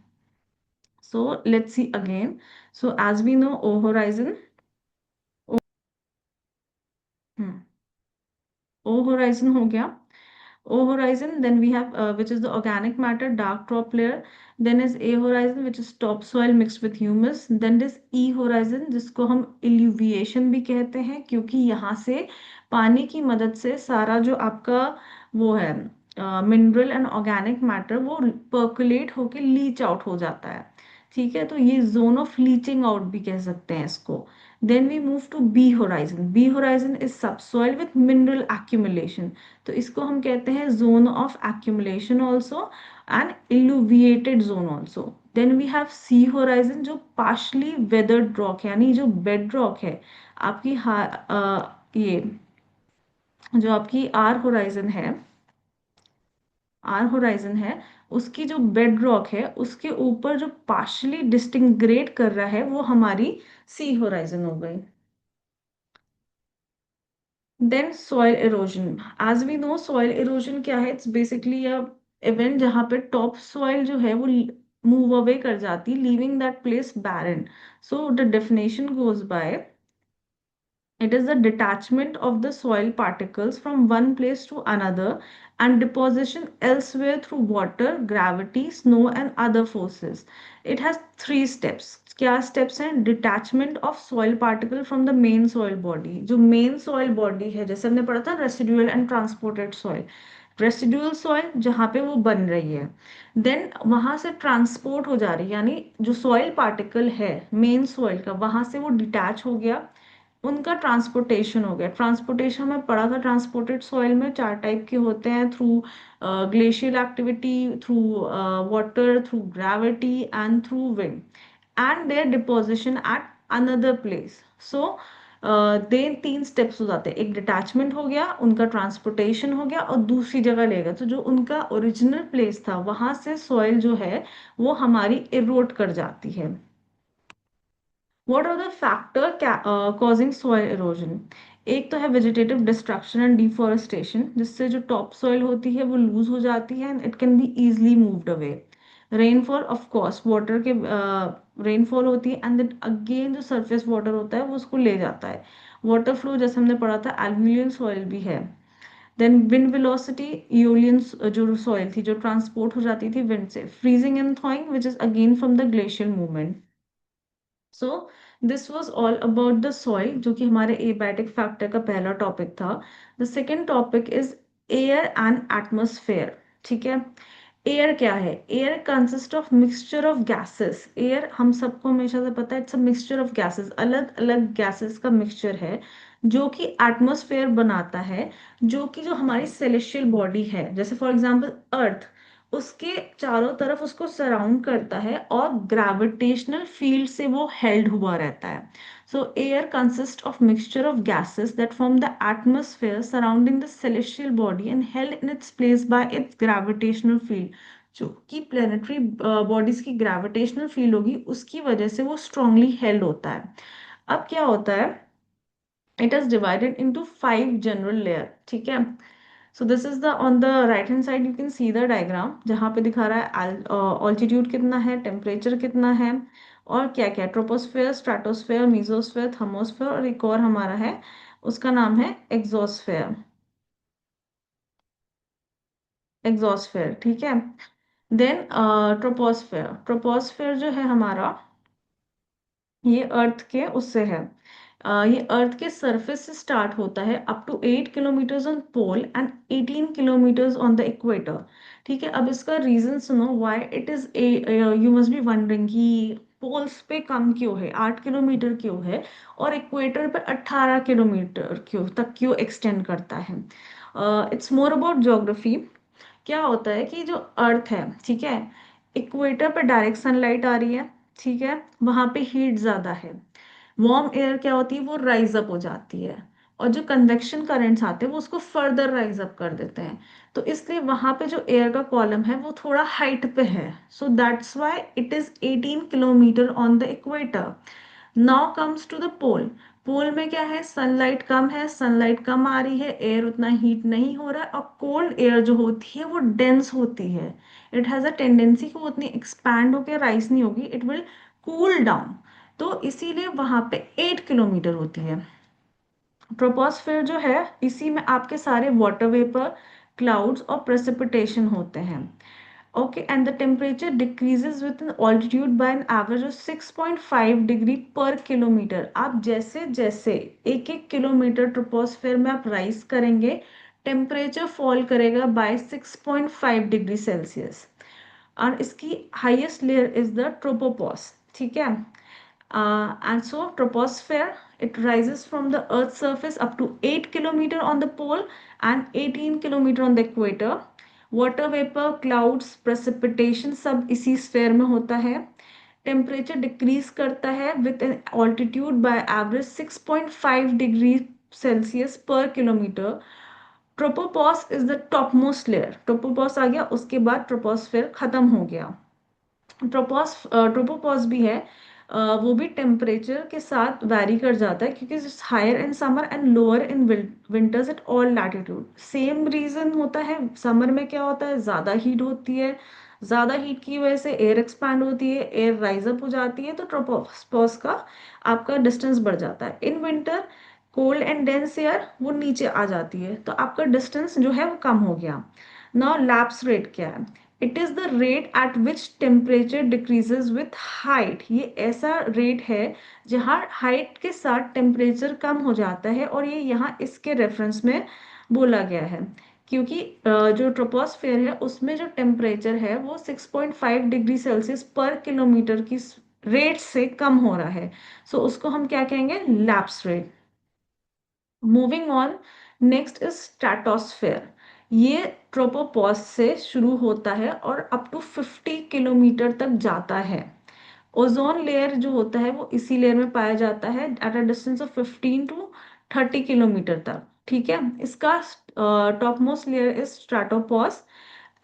So let's see again. So as we know, O horizon, hmm, O horizon हो गया. O horizon, then we have which is the organic matter, dark top layer. Then is A horizon, which is topsoil mixed with humus. Then is E horizon, जिसको हम इल्यूविएशन भी कहते हैं, क्योंकि यहाँ से पानी की मदद से सारा जो आपका वो है मिनरल एंड ऑर्गेनिक मैटर वो पर्कुलेट होके लीच आउट हो जाता है। ठीक है, तो ये जोन ऑफ लीचिंग आउट भी कह सकते हैं इसको। Then we move to B horizon, B horizon is subsoil with mineral accumulation, तो इसको हम कहते हैं zone of accumulation also and illuviated zone also. Then we have C horizon जो पार्शली वेदर्ड रॉक यानी जो बेड रॉक है आपकी ये जो आपकी आर होराइजन है, आर होराइजन है, उसकी जो बेड रॉक है उसके ऊपर जो पार्शली डिस्टिंग्रेट कर रहा है वो हमारी सी होराइजन हो गई। Then soil erosion, as we know soil erosion क्या है, इट्स बेसिकली अ इवेंट जहाँ पे टॉप सॉइल जो है वो मूव अवे कर जाती है, leaving that place barren. So the definition goes by, it is the detachment of the soil particles from one place to another and deposition elsewhere through water, gravity, snow, and other forces. It has three steps. क्या steps हैं? Detachment of soil particle from the main soil body. जो main soil body है, जैसे हमने पढ़ा था residual and transported soil. Residual soil जहाँ पे वो बन रही है, देन वहां से ट्रांसपोर्ट हो जा रही है, यानी जो सॉइल पार्टिकल है मेन सॉइल का वहां से वो डिटैच हो गया, उनका ट्रांसपोर्टेशन हो गया। ट्रांसपोर्टेशन में पढ़ा था, ट्रांसपोर्टेड सॉइल में चार टाइप के होते हैं, through glacial activity, through water, through gravity and through wind, and their deposition at another place. So they तीन स्टेप्स हो जाते हैं, एक डिटैचमेंट हो गया, उनका ट्रांसपोर्टेशन हो गया और दूसरी जगह लेगा, तो जो उनका ओरिजिनल प्लेस था वहां से सॉइल जो है वो हमारी इरोट कर जाती है। What are the factor causing soil erosion? एक तो है वेजिटेटिव डिस्ट्रक्शन एंड डिफोरेस्टेशन, जिससे जो टॉप सॉइल होती है वो लूज हो जाती है and it can be easily moved away. Rainfall, of course water के रेनफॉल होती है एंड देन अगेन जो सरफेस वाटर होता है वो उसको ले जाता है। वाटर फ्लो जैसे हमने पढ़ा था, एल्यूवियल सॉइल भी है। देन विंड वेलोसिटी, ईओलियन जो सॉइल थी जो ट्रांसपोर्ट हो जाती थी विंड से। Freezing and थॉइंग which is again from the glacial movement. So this was all about the soil, जो कि हमारे एबायोटिक फैक्टर का पहला टॉपिक था। The second topic is air and atmosphere. ठीक है, एयर क्या है? Air consist of mixture of gases. Air हम सबको हमेशा से पता है, it's a mixture of gases, अलग अलग गैसेस का मिक्सचर है जो कि एटमोस्फेयर बनाता है, जो कि जो हमारी सेलेस्टियल बॉडी है, जैसे फॉर एग्जांपल अर्थ, उसके चारों तरफ उसको सराउंड करता है और ग्रेविटेशनल फील्ड से वो हेल्ड हुआ रहता है। सो air consist of mixture of gases that form the atmosphere surrounding the celestial body and held in its place by its gravitational field। जो कि प्लेनेटरी बॉडीज की ग्रेविटेशनल फील्ड होगी उसकी वजह से वो स्ट्रांगली हेल्ड होता है। अब क्या होता है, it is divided into 5 general layer. ठीक है, so this is the on the right hand side, you can see the diagram जहाँ पे दिखा रहा है ऑल्टीट्यूड कितना है, टेम्परेचर कितना है, और क्या क्या, ट्रोपोस्फेयर, स्ट्रेटोस्फेयर, मीजोस्फेयर, थर्मोस्फेयर, और एक और हमारा है उसका नाम है एग्जोस्फेयर। एग्जॉस्फेयर, ठीक है। देन ट्रोपोस्फेयर, ट्रोपोस्फेयर जो है हमारा, ये अर्थ के उससे है, ये अर्थ के सरफेस से स्टार्ट होता है up to 8 kilometers on pole and 18 kilometers on the equator. ठीक है, अब इसका रीजन सुनो, why it is you must be wondering कि पोल्स पे कम क्यों है, 8 किलोमीटर क्यों है, और इक्वेटर पे 18 किलोमीटर क्यों तक क्यों एक्सटेंड करता है। It's more about geography. क्या होता है कि जो अर्थ है, ठीक है, इक्वेटर पे डायरेक्ट सनलाइट आ रही है, ठीक है, वहां पे हीट ज्यादा है, वार्म एयर क्या होती है, वो राइज अप हो जाती है, और जो कन्वेक्शन करंट्स आते हैं वो उसको फर्दर राइज अप कर देते हैं। तो इसलिए वहां पे जो एयर का कॉलम है वो थोड़ा हाइट पे है, so that's why it is 18 kilometre on the equator. Now comes to the pole. Pole में क्या है, सनलाइट कम है, सनलाइट कम आ रही है, एयर उतना हीट नहीं हो रहा है, और कोल्ड एयर जो होती है वो डेंस होती है, इट हैज अ टेंडेंसी कि वो उतनी एक्सपैंड होकर राइज नहीं होगी, इट विल कूल डाउन। तो इसीलिए वहां पे 8 किलोमीटर होती है। ट्रोपोस्फेयर जो है, इसी में आपके सारे वाटर वेपर, क्लाउड्स और प्रेसिपिटेशन होते हैं। Okay, and the temperature decreases with an altitude by an average of 6.5 degree per kilometer. आप जैसे जैसे एक एक किलोमीटर ट्रोपोस्फेयर में आप राइज करेंगे, टेम्परेचर फॉल करेगा बाय 6.5 डिग्री सेल्सियस। और इसकी हाईएस्ट लेयर इज द ट्रोपोपॉस, ठीक है। And so troposphere, it rises from the Earth's surface up to 8 kilometer on the pole and 18 kilometer on the equator. Water vapor, clouds, precipitation सब इसी sphere में होता है। Temperature decrease करता है with an altitude by average 6.5 degree Celsius per kilometre. Tropopause is the top most layer, tropopause आ गया, उसके बाद ट्रोपोस्फेयर खत्म हो गया। ट्रोपोपॉज भी है, वो भी टेम्परेचर के साथ वैरी कर जाता है, क्योंकि higher in summer and lower in winters at all latitude. Same reason होता है, समर में क्या होता है, ज्यादा हीट होती है, ज्यादा हीट की वजह से एयर एक्सपैंड होती है, एयर राइज अप हो जाती है, तो ट्रोपोपॉज का आपका डिस्टेंस बढ़ जाता है। In winter cold and dense air वो नीचे आ जाती है, तो आपका डिस्टेंस जो है वो कम हो गया। नाउ लैप्स रेट क्या है, it is the rate at which temperature decreases with height. ये ऐसा रेट है जहाँ हाइट के साथ टेम्परेचर कम हो जाता है, और ये यहाँ इसके रेफरेंस में बोला गया है, क्योंकि जो ट्रोपोस्फेयर है उसमें जो टेम्परेचर है वो 6.5 डिग्री सेल्सियस पर किलोमीटर की रेट से कम हो रहा है, सो उसको हम क्या कहेंगे, lapse rate. Moving on, next is stratosphere. ये ट्रोपोपॉज से शुरू होता है और अप टू 50 किलोमीटर तक जाता है। ओजोन लेयर जो होता है वो इसी लेयर में पाया जाता है at a distance of 15 to 30 kilometre तक, ठीक है। इसका top most layer is stratopause,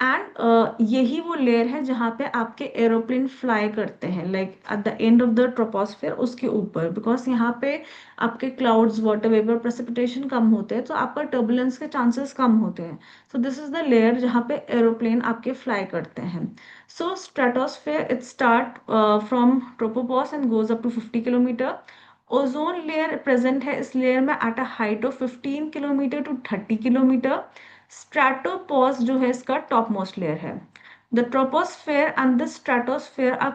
and यही वो लेयर है जहाँ पे आपके एरोप्लेन फ्लाई करते हैं, like at the end of the troposphere, उसके ऊपर, बिकॉज यहाँ पे आपके क्लाउड्स, वाटर वेपर, प्रेसिपिटेशन कम होते हैं, तो आपका टर्बुलेंस के चांसेस कम होते हैं। So this is the layer जहाँ पे एरोप्लेन आपके फ्लाई करते हैं। So stratosphere it start from tropopause and goes up to 50 kilometre. Ozone layer present है इस लेयर में at a height of 15 kilometre to 30 kilometre. Stratopause जो है इसका टॉप मोस्ट लेयर है। The troposphere and the stratosphere are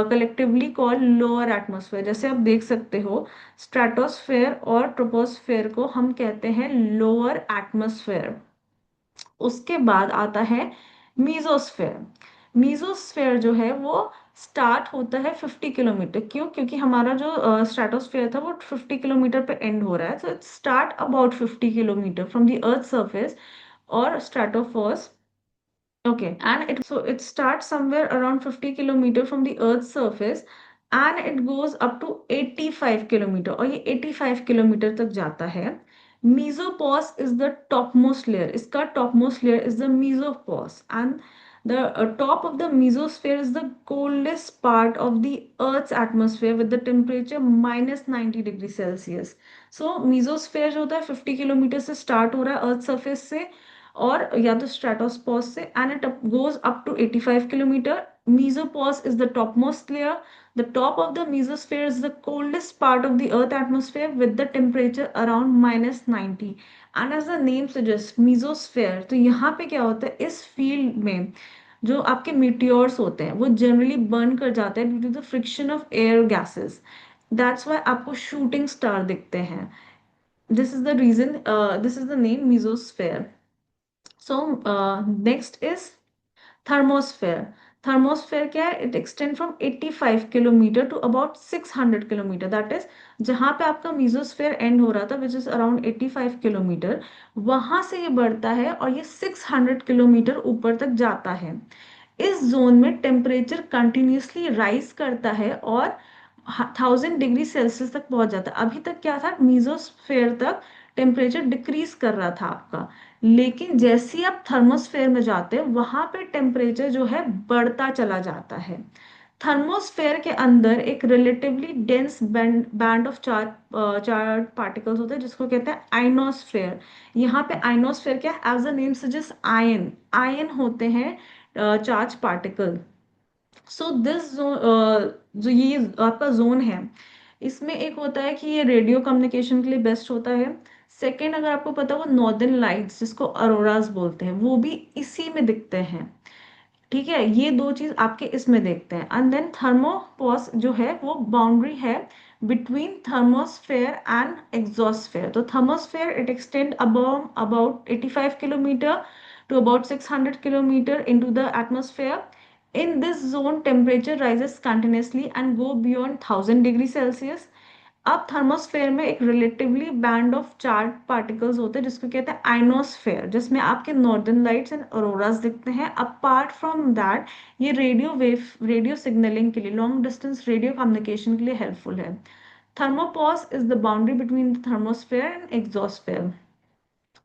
collectively called lower atmosphere. जैसे आप देख सकते हो, स्ट्रेटोस्फेयर और ट्रोपोस्फेयर को हम कहते हैं लोअर एटमोस्फेयर। उसके बाद आता है मीजोस्फेयर। मीजोस्फेयर जो है वो स्टार्ट होता है 50 किलोमीटर, क्यों, क्योंकि हमारा जो स्ट्रेटोस्फेयर था वो 50 किलोमीटर पे एंड हो रहा है, तो it start about 50 kilometre from the earth surface or stratophores. Okay, and it starts somewhere around 50 kilometer from the Earth's surface and it goes up to 85 kilometer, और ये 85 किलोमीटर तक जाता है। Mesopause is the topmost layer, इसका topmost layer is the mesopause, and the top of the mesosphere is the coldest part of the Earth's atmosphere with the temperature -90 degree Celsius. So mesosphere जो होता है 50 kilometre से start हो रहा है earth surface से, और या तो स्ट्रेटोस्फोर्स से, and it goes up to 85 kilometer. Mesopause is the topmost layer. The top of the mesosphere is the coldest part of the Earth atmosphere with the temperature around -90. And as the name suggests, mesosphere, तो यहाँ पे क्या होता है इस field में जो आपके मीटियोर्स होते हैं वो जनरली बर्न कर जाते हैं due to the friction of air gases. That's why आपको शूटिंग स्टार दिखते हैं. This is the reason, this is the name mesosphere. So next is thermosphere. Thermosphere क्या है? It extend from 85 kilometre to about 600 kilometre. That is जहाँ पे आपका mesosphere end हो रहा था which is around 85 किलोमीटर, वहां से ये बढ़ता है और ये 600 किलोमीटर ऊपर तक जाता है. इस जोन में टेम्परेचर कंटिन्यूसली राइज करता है और 1000 डिग्री सेल्सियस तक पहुंच जाता है. अभी तक क्या था, मीजोस्फेयर तक टेम्परेचर डिक्रीज कर रहा था आपका, लेकिन जैसे ही आप थर्मोस्फेयर में जाते हैं वहां पे टेम्परेचर जो है बढ़ता चला जाता है. थर्मोस्फेयर के अंदर एक relatively dense band of charge particles होते हैं जिसको कहते हैं आइनोस्फेयर. यहाँ पे आइनोस्फेयर क्या है? As the name suggest, ion ion होते हैं चार्ज पार्टिकल. सो दिस जो ये आपका जोन है, इसमें एक होता है कि ये रेडियो कम्युनिकेशन के लिए बेस्ट होता है. सेकंड, अगर आपको पता हो, नॉर्दर्न लाइट्स जिसको अरोरास बोलते हैं वो भी इसी में दिखते हैं. ठीक है, ये दो चीज आपके इसमें देखते हैं. एंड देन थर्मोपॉस जो है वो बाउंड्री है बिटवीन थर्मोस्फेयर एंड एग्जॉस्फेयर. तो thermosphere it extend above about 85 kilometre to about 600 kilometer into the atmosphere. In this zone, temperature rises continuously and go beyond 1000 degree Celsius. अब थर्मोस्फेयर में एक relatively band of charge particles होते हैं जिसको कहते हैं ionosphere, जिसमें आपके नॉर्दर्न लाइट्स एंड ऑरोरास दिखते हैं. अपार्ट फ्रॉम दैट ये रेडियो सिग्नलिंग के लिए, लॉन्ग डिस्टेंस रेडियो कम्युनिकेशन के लिए हेल्पफुल है. Thermopause is the boundary between the thermosphere and exosphere.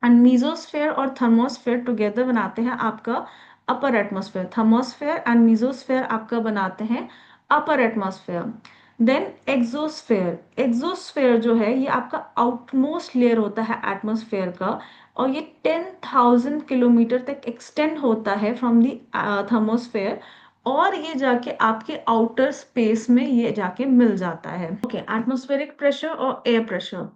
And mesosphere और थर्मोस्फेयर टुगेदर बनाते हैं आपका upper atmosphere. Thermosphere and mesosphere आपका बनाते हैं upper atmosphere. Then exosphere. Exosphere जो है ये आपका आउटमोस्ट लेयर होता है एटमोस्फेयर का, और ये 10,000 किलोमीटर तक एक्सटेंड होता है फ्रॉम दी थर्मोस्फेयर, और ये जाके आपके आउटर स्पेस में ये जाके मिल जाता है. ओके, एटमोस्फेरिक प्रेशर और एयर प्रेशर.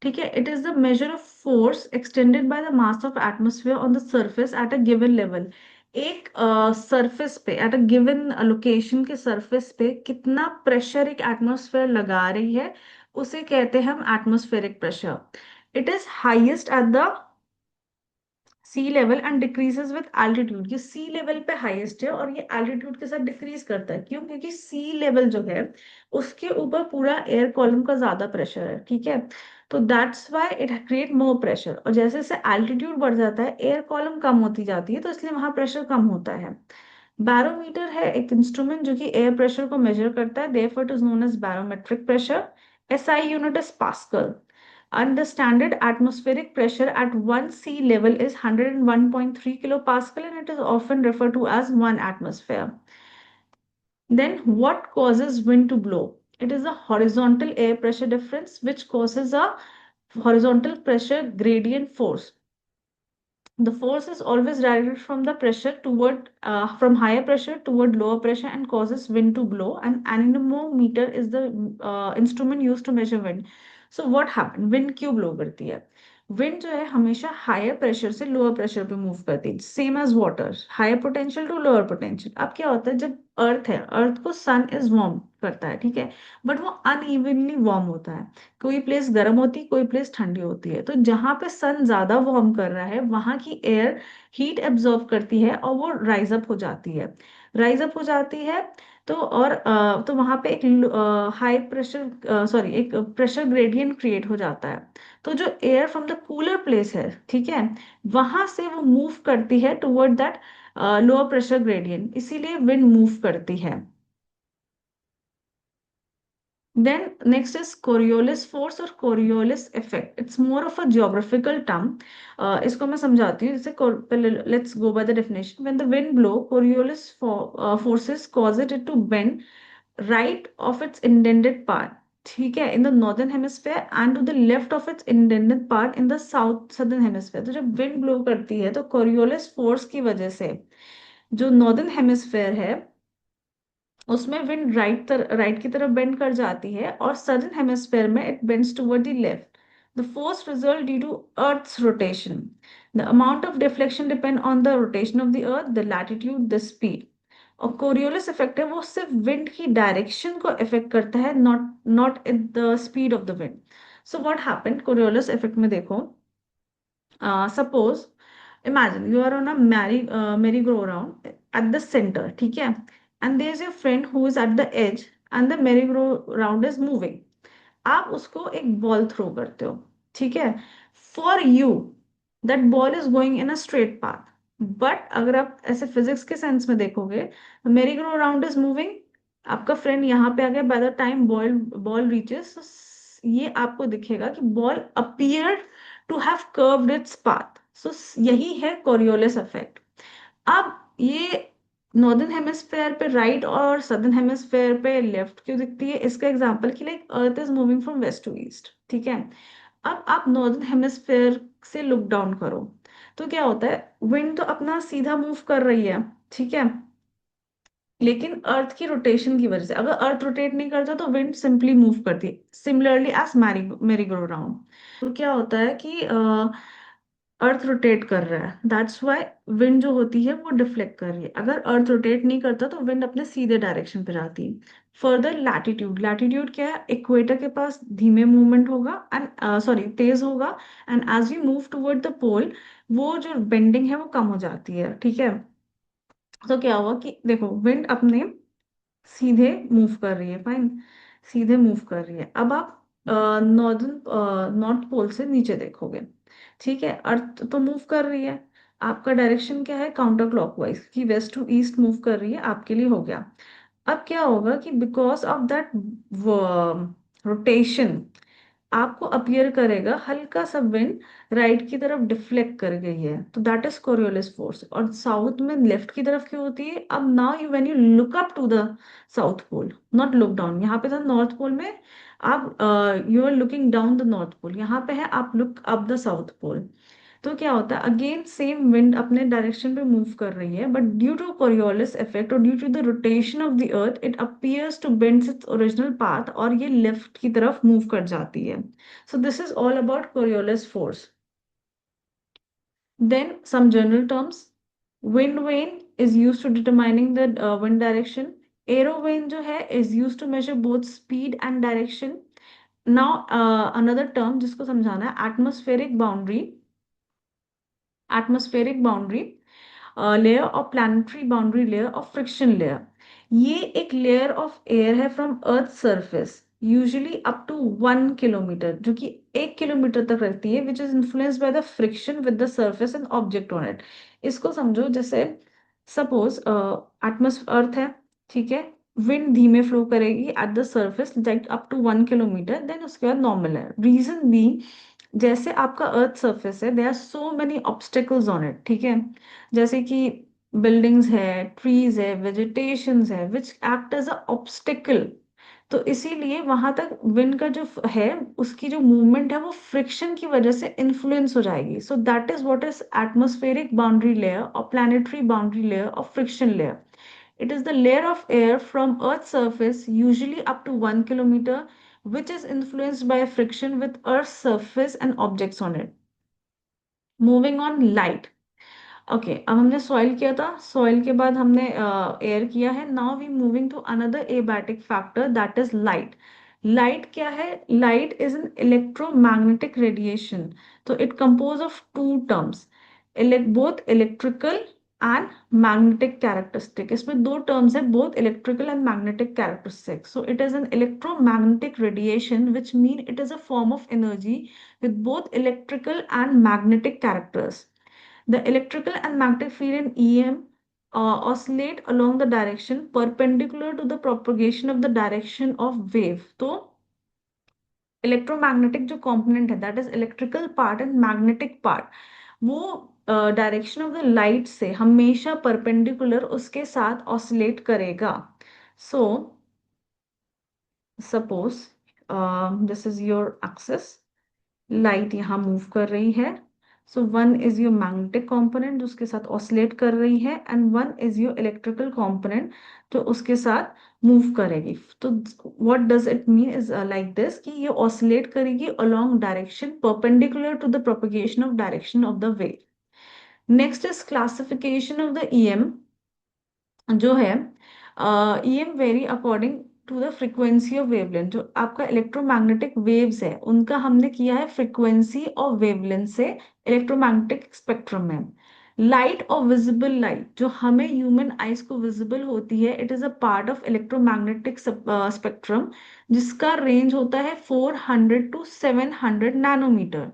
ठीक है, it is the measure of force extended by the mass of atmosphere on the surface at a given level. एक सरफेस पे, एट अ गिवन लोकेशन के सरफेस पे कितना प्रेशर एक atmosphere लगा रही है उसे कहते हैं हम atmospheric pressure. It is highest at the sea level and decreases with altitude. ये सी लेवल पे हाईएस्ट है और ये एल्टीट्यूड के साथ डिक्रीज करता है. क्यों? क्योंकि सी लेवल जो है उसके ऊपर पूरा एयर कॉलम का ज्यादा प्रेशर है. ठीक है, तो that's why it create more pressure. और जैसे जैसे एल्टीट्यूड बढ़ जाता है एयर कॉलम कम होती जाती है, तो इसलिए वहां प्रेशर कम होता है. बैरोमीटर है एक इंस्ट्रूमेंट जो कि एयर प्रेशर को मेजर करता है. Therefore it is known as barometric pressure. SI unit is pascal. And the standard atmospheric pressure at 1 sea level is 101.3 kilopascal, and it is often referred to as 1 atmosphere. Then what causes wind to blow? It is a horizontal air pressure difference which causes a horizontal pressure gradient force. The force is always directed from the pressure toward from higher pressure toward lower pressure and causes wind to blow. An anemometer is the instrument used to measure wind. So what happened? Wind क्यों blow करती है? Wind जो है हमेशा higher pressure से lower pressure पे move करती है, same as water, higher potential to lower potential. अब क्या होता है, जब अर्थ है, अर्थ को सन इज वार्म करता है, ठीक है, बट वो अनइवनली वार्म होता है. कोई प्लेस गर्म होती है, कोई प्लेस ठंडी होती है. तो जहां पे सन ज्यादा वार्म कर रहा है वहां की एयर हीट एब्जॉर्ब करती है और वो राइज अप हो जाती है. राइज अप हो जाती है तो और तो वहां पे एक हाई प्रेशर सॉरी एक प्रेशर ग्रेडियंट क्रिएट हो जाता है. तो जो air from the cooler place है, ठीक है, वहां से वो मूव करती है toward that lower pressure gradient, इसीलिए विंड मूव करती है. Then next is Coriolis force और Coriolis effect. It's more of a geographical term. इसको मैं समझाती हूँ. जैसे पहले let's go by the definition. When the wind blow, forces cause it to bend right of its intended path. ठीक है, in the northern hemisphere and to the left of its intended part in the southern hemisphere. तो जब wind blow करती है तो Coriolis force की वजह से जो northern hemisphere है उसमें विंड राइट की तरफ बेंड कर जाती है, और सदर्न हेमिस्फेयर में it bends toward the left. The force result due to earth's rotation. The amount of deflection depend on the rotation of the earth, the latitude, the speed. और Coriolis effect है वो सिर्फ wind की direction को effect करता है, not not in the speed of the wind. So what happened Coriolis effect में देखो. Suppose, imagine you are on a merry-go-round at the center, ठीक है, and there is a friend who is at the edge and the merry-go-round is moving. आप उसको एक ball throw करते हो, ठीक है. For you that ball is going in a straight path. But अगर आप ऐसे फिजिक्स के सेंस में देखोगे, merry go round is moving, आपका फ्रेंड यहाँ पे आ गया. By the time ball ball reaches, ये आपको दिखेगा कि ball appear to have curved its path. So यही है कोरियोलिस इफेक्ट. अब ये नॉर्दर्न हेमिस्फेयर पे राइट और सदर्न हेमिस्फेयर पे लेफ्ट क्यों दिखती है, इसका एग्जांपल कि like earth is moving from west to east, ठीक है. अब आप नॉर्दर्न हेमिस्फेयर से लुक डाउन करो, तो क्या होता है, विंड तो अपना सीधा मूव कर रही है, ठीक है, लेकिन अर्थ की रोटेशन की वजह से, अगर अर्थ रोटेट नहीं करता तो विंड सिंपली मूव करती है, सिमिलरली एज मैरी मेरी गो राउंड. तो क्या होता है कि अर्थ रोटेट कर रहा है, दैट्स व्हाई विंड जो होती है वो डिफ्लेक्ट कर रही है. अगर अर्थ रोटेट नहीं करता तो विंड अपने सीधे डायरेक्शन पे जाती है. फर्दर लैटिट्यूड, लैटिट्यूड क्या है, इक्वेटर के पास धीमे मूवमेंट होगा एंड सॉरी तेज होगा, and as we move toward the pole, वो जो बेंडिंग है वो कम हो जाती है, ठीक है. तो क्या हुआ कि देखो विंड अपने सीधे मूव कर रही है, फाइन, सीधे मूव कर रही है. अब आप नॉर्थ पोल से नीचे देखोगे, ठीक है, अर्थ तो मूव कर रही है, आपका डायरेक्शन क्या है, काउंटर क्लॉकवाइज, कि वेस्ट टू ईस्ट मूव कर रही है, आपके लिए हो गया. अब क्या होगा कि बिकॉज ऑफ दैट रोटेशन आपको अपीयर करेगा हल्का सा विंड राइट की तरफ डिफ्लेक्ट कर गई है, तो दैट इज कोरियोलिस फोर्स. और साउथ में लेफ्ट की तरफ क्यों होती है, अब now you when you look up to the south pole, not look down. यहाँ पे था नॉर्थ पोल में, आप you are looking down the north pole, यहाँ पे है आप look up the south pole. तो क्या होता है, अगेन सेम विंड अपने डायरेक्शन पे मूव कर रही है, but due to Coriolis effect और due to the rotation of the earth it appears to bend its original path, और ये लेफ्ट की तरफ मूव कर जाती है. So this is all about Coriolis force. Then some general terms. Wind vane is used to determining the wind direction. Aero vane जो है is used to measure both speed and direction. Now another term जिसको समझाना है, atmospheric boundary. Atmospheric boundary layer और planetary boundary layer और friction layer. ये एक layer of air है from earth surface, usually up to 1 kilometre, जो कि 1 किलोमीटर तक रहती है, which is influenced by the friction with the surface and object on it. इसको समझो जैसे सपोज एटमोस्फेयर अर्थ है, ठीक है, विंड धीमे फ्लो करेगी at the surface like up to 1 kilometre, then उसके बाद नॉर्मल है. रीजन बी, जैसे आपका अर्थ सरफेस है, there are so many obstacles on it, ठीक है, जैसे कि बिल्डिंग्स है, ट्रीज है, वेजिटेशंस है, which act as a obstacle. तो इसीलिए वहां तक विंड का जो है, उसकी जो मूवमेंट है वो फ्रिक्शन की वजह से इन्फ्लुएंस हो जाएगी. So that is what is atmospheric boundary layer और प्लानिटरी बाउंड्री लेयर और friction layer. It is the layer of air from Earth's surface, usually up to 1 kilometer, which is influenced by friction with Earth's surface and objects on it. Moving on, light. Okay, अब हमने soil किया था, soil के बाद हमने air किया है. Now we moving to another abiotic factor, that is light. Light क्या है, light is an electromagnetic radiation. तो it compose of two terms, both electrical and magnetic characteristic. इसमें दो टर्म्स है, both electrical and magnetic characteristic. So it is an electromagnetic radiation which mean it is a form of energy with both electrical and magnetic characters. The electrical and magnetic field in EM oscillate along the direction perpendicular to the propagation of the direction of wave. तो electromagnetic जो component है, that is electrical part and magnetic part, वो direction of the light से हमेशा perpendicular उसके साथ oscillate करेगा. So suppose this is your axis, light यहाँ मूव कर रही है, so one is your magnetic component जो उसके साथ ऑसिलेट कर रही है, and one is your electrical component जो उसके साथ मूव करेगी। तो what does it mean is like this कि ये ऑसिलेट करेगी along direction perpendicular to the propagation of direction of the wave. Next is classification of the EM जो है, EM vary according to the frequency of wavelength. जो आपका electromagnetic waves है उनका हमने किया है फ्रीक्वेंसी और वेवलेंथ से इलेक्ट्रोमैग्नेटिक स्पेक्ट्रम में। लाइट और विजिबल लाइट जो हमें ह्यूमन आइज को विजिबल होती है, it is a part of electromagnetic spectrum जिसका रेंज होता है 400 to 700 nanometre.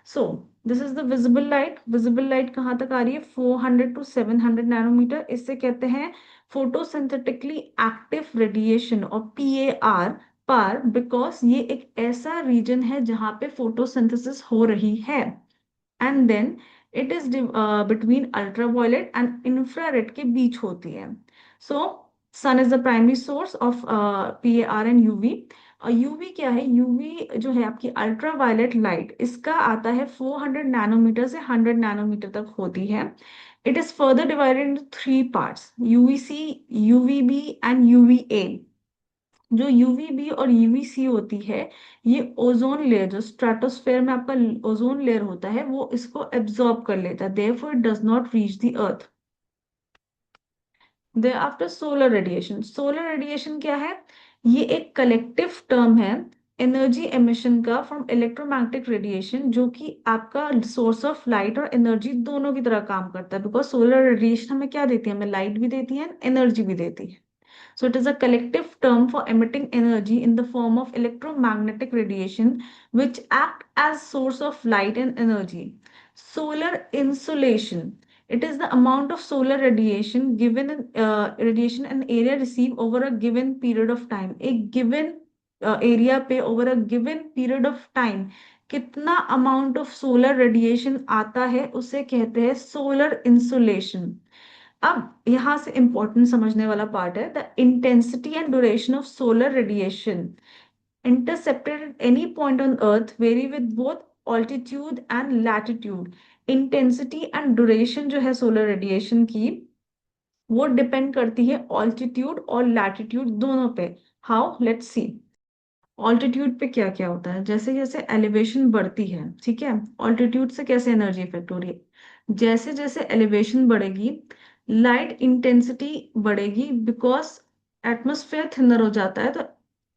So this is the visible light. Visible light कहाँ तक आ रही है? 400 to 700 नैनोमीटर। इससे कहते हैं फोटोसिंथेटिकली एक्टिव रेडिएशन और पीएआर पार, बिकॉज ये एक ऐसा रीजन है जहां पे फोटोसिंथेसिस हो रही है। And then it is between ultraviolet and infrared के बीच होती है। So sun is the primary source of PAR and UV. UV क्या है? यूवी जो है आपकी अल्ट्रावायलेट लाइट, इसका आता है 400 नैनोमीटर से 100 नैनोमीटर तक होती है। It is further divided into three parts, UVC, UVB and UVA. जो यूवीबी और यूवीसी होती है, ये ओजोन लेयर जो स्ट्रेटोस्फेयर में आपका ओजोन लेयर होता है वो इसको एब्जॉर्ब कर लेता है, therefore it does not reach the earth. They after solar radiation. Solar radiation क्या है? ये एक कलेक्टिव टर्म है एनर्जी एमिशन का फ्रॉम इलेक्ट्रोमैग्नेटिक रेडिएशन, जो कि आपका सोर्स ऑफ लाइट और एनर्जी दोनों की तरह काम करता है, बिकॉज सोलर रेडिएशन हमें क्या देती है? हमें लाइट भी देती है, एनर्जी भी देती है। So it is a collective term for emitting energy in the form of electromagnetic radiation, which act as source of light and energy. Solar insolation. It is the amount of solar radiation given radiation an area receive over a given period of time. एक given area पे over a given period of time कितना amount of solar radiation आता है उसे कहते हैं solar insolation। अब यहां से इंपॉर्टेंट समझने वाला पार्ट है the intensity and duration of solar radiation intercepted at any point on earth very with both altitude and latitude. Intensity and duration जो है सोलर रेडिएशन की, वो डिपेंड करती है ऑल्टीट्यूड और लैटिट्यूड दोनों पे। हाउ? Let's see. ऑल्टीट्यूड पे क्या क्या होता है? जैसे जैसे एलिवेशन बढ़ती है, ठीक है, ऑल्टीट्यूड से कैसे एनर्जी इफेक्ट हो रही है? जैसे जैसे एलिवेशन बढ़ेगी लाइट इंटेंसिटी बढ़ेगी, बिकॉज एटमोस्फेयर थिनर हो जाता है, तो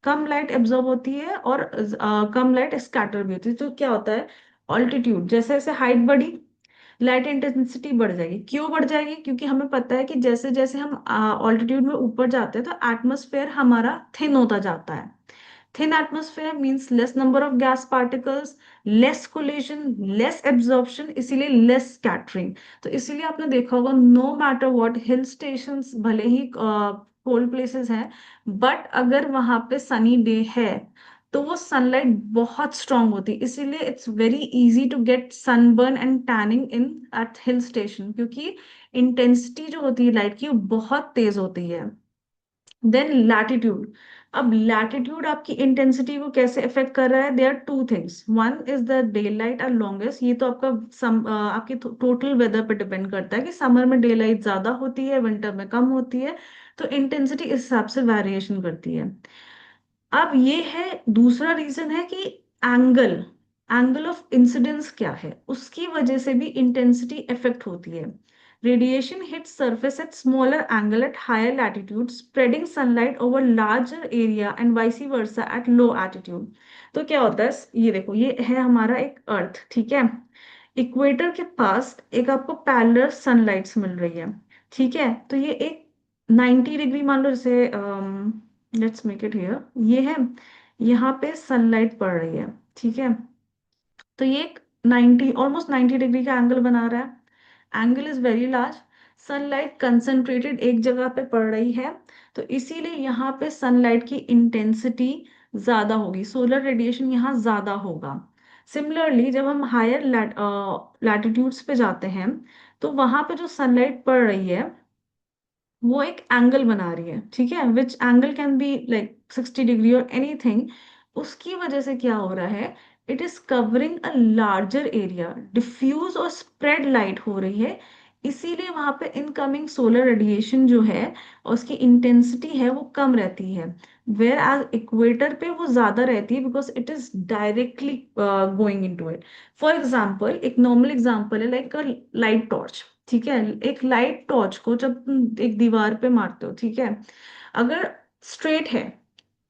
कम लाइट एब्जॉर्ब होती है और कम लाइट स्कैटर भी होती है। तो क्या होता है? ऑल्टीट्यूड जैसे जैसे हाइट बढ़ी, लाइट इंटेंसिटी बढ़ जाएगी। क्यों बढ़ जाएगी? क्योंकि हमें पता है कि जैसे जैसे हम ऑल्टीट्यूड में ऊपर जाते हैं तो एटमोस्फेयर हमारा थिन होता जाता है। Thin atmosphere means less number of gas particles, less collision, less absorption, इसीलिए less scattering। तो इसीलिए आपने देखा होगा no matter what hill stations भले ही cold places हैं, बट अगर वहां पे सनी डे है तो वो सनलाइट बहुत स्ट्रांग होती है, इसीलिए it's very easy to get sunburn and tanning in at hill station, क्योंकि इंटेंसिटी जो होती है लाइट की वो बहुत तेज होती है। Then latitude. अब लैटिट्यूड आपकी इंटेंसिटी को कैसे इफेक्ट कर रहा है? There are two things, one is the day light are longest. ये तो आपका आपकी टोटल वेदर पे डिपेंड करता है कि समर में डे लाइट ज्यादा होती है, विंटर में कम होती है, तो इंटेंसिटी इस हिसाब से वेरिएशन करती है। अब ये है दूसरा रीजन है कि एंगल, एंगल ऑफ इंसिडेंस क्या है, उसकी वजह से भी इंटेंसिटी इफेक्ट होती है। Radiation hits surface at smaller angle at higher latitude, spreading sunlight over larger area and vice versa at low altitude. तो क्या होता है? ये देखो, ये है हमारा एक अर्थ, ठीक है, इक्वेटर के पास एक आपको पैरेलल सनलाइट्स मिल रही है, ठीक है, तो ये एक 90 डिग्री मान लो, जैसे लेट्स मेक इट हियर, ये है, यहाँ पे सनलाइट पड़ रही है, ठीक है, तो ये एक 90 ऑलमोस्ट 90 डिग्री का एंगल बना रहा है। Angle is very large. Sunlight concentrated एक जगह पे पड़ रही है, तो इसीलिए यहाँ पे सनलाइट की इंटेंसिटी ज्यादा होगी, सोलर रेडिएशन यहाँ ज्यादा होगा। सिमिलरली जब हम हायर लैटिट्यूड्स पे जाते हैं तो वहां पे जो सनलाइट पड़ रही है वो एक एंगल बना रही है, ठीक है, which angle can be like 60 degree और एनीथिंग। उसकी वजह से क्या हो रहा है? It is covering a larger area, diffuse और स्प्रेड लाइट हो रही है, इसीलिए वहां पे इनकमिंग सोलर रेडिएशन जो है उसकी इंटेंसिटी है वो कम रहती है। वेयर एज इक्वेटर पे वो ज्यादा रहती है because it is directly going into it. For example, एक नॉर्मल एग्जांपल है लाइक अ लाइट टॉर्च। ठीक है, एक लाइट टॉर्च को जब तुम एक दीवार पे मारते हो, ठीक है, अगर स्ट्रेट है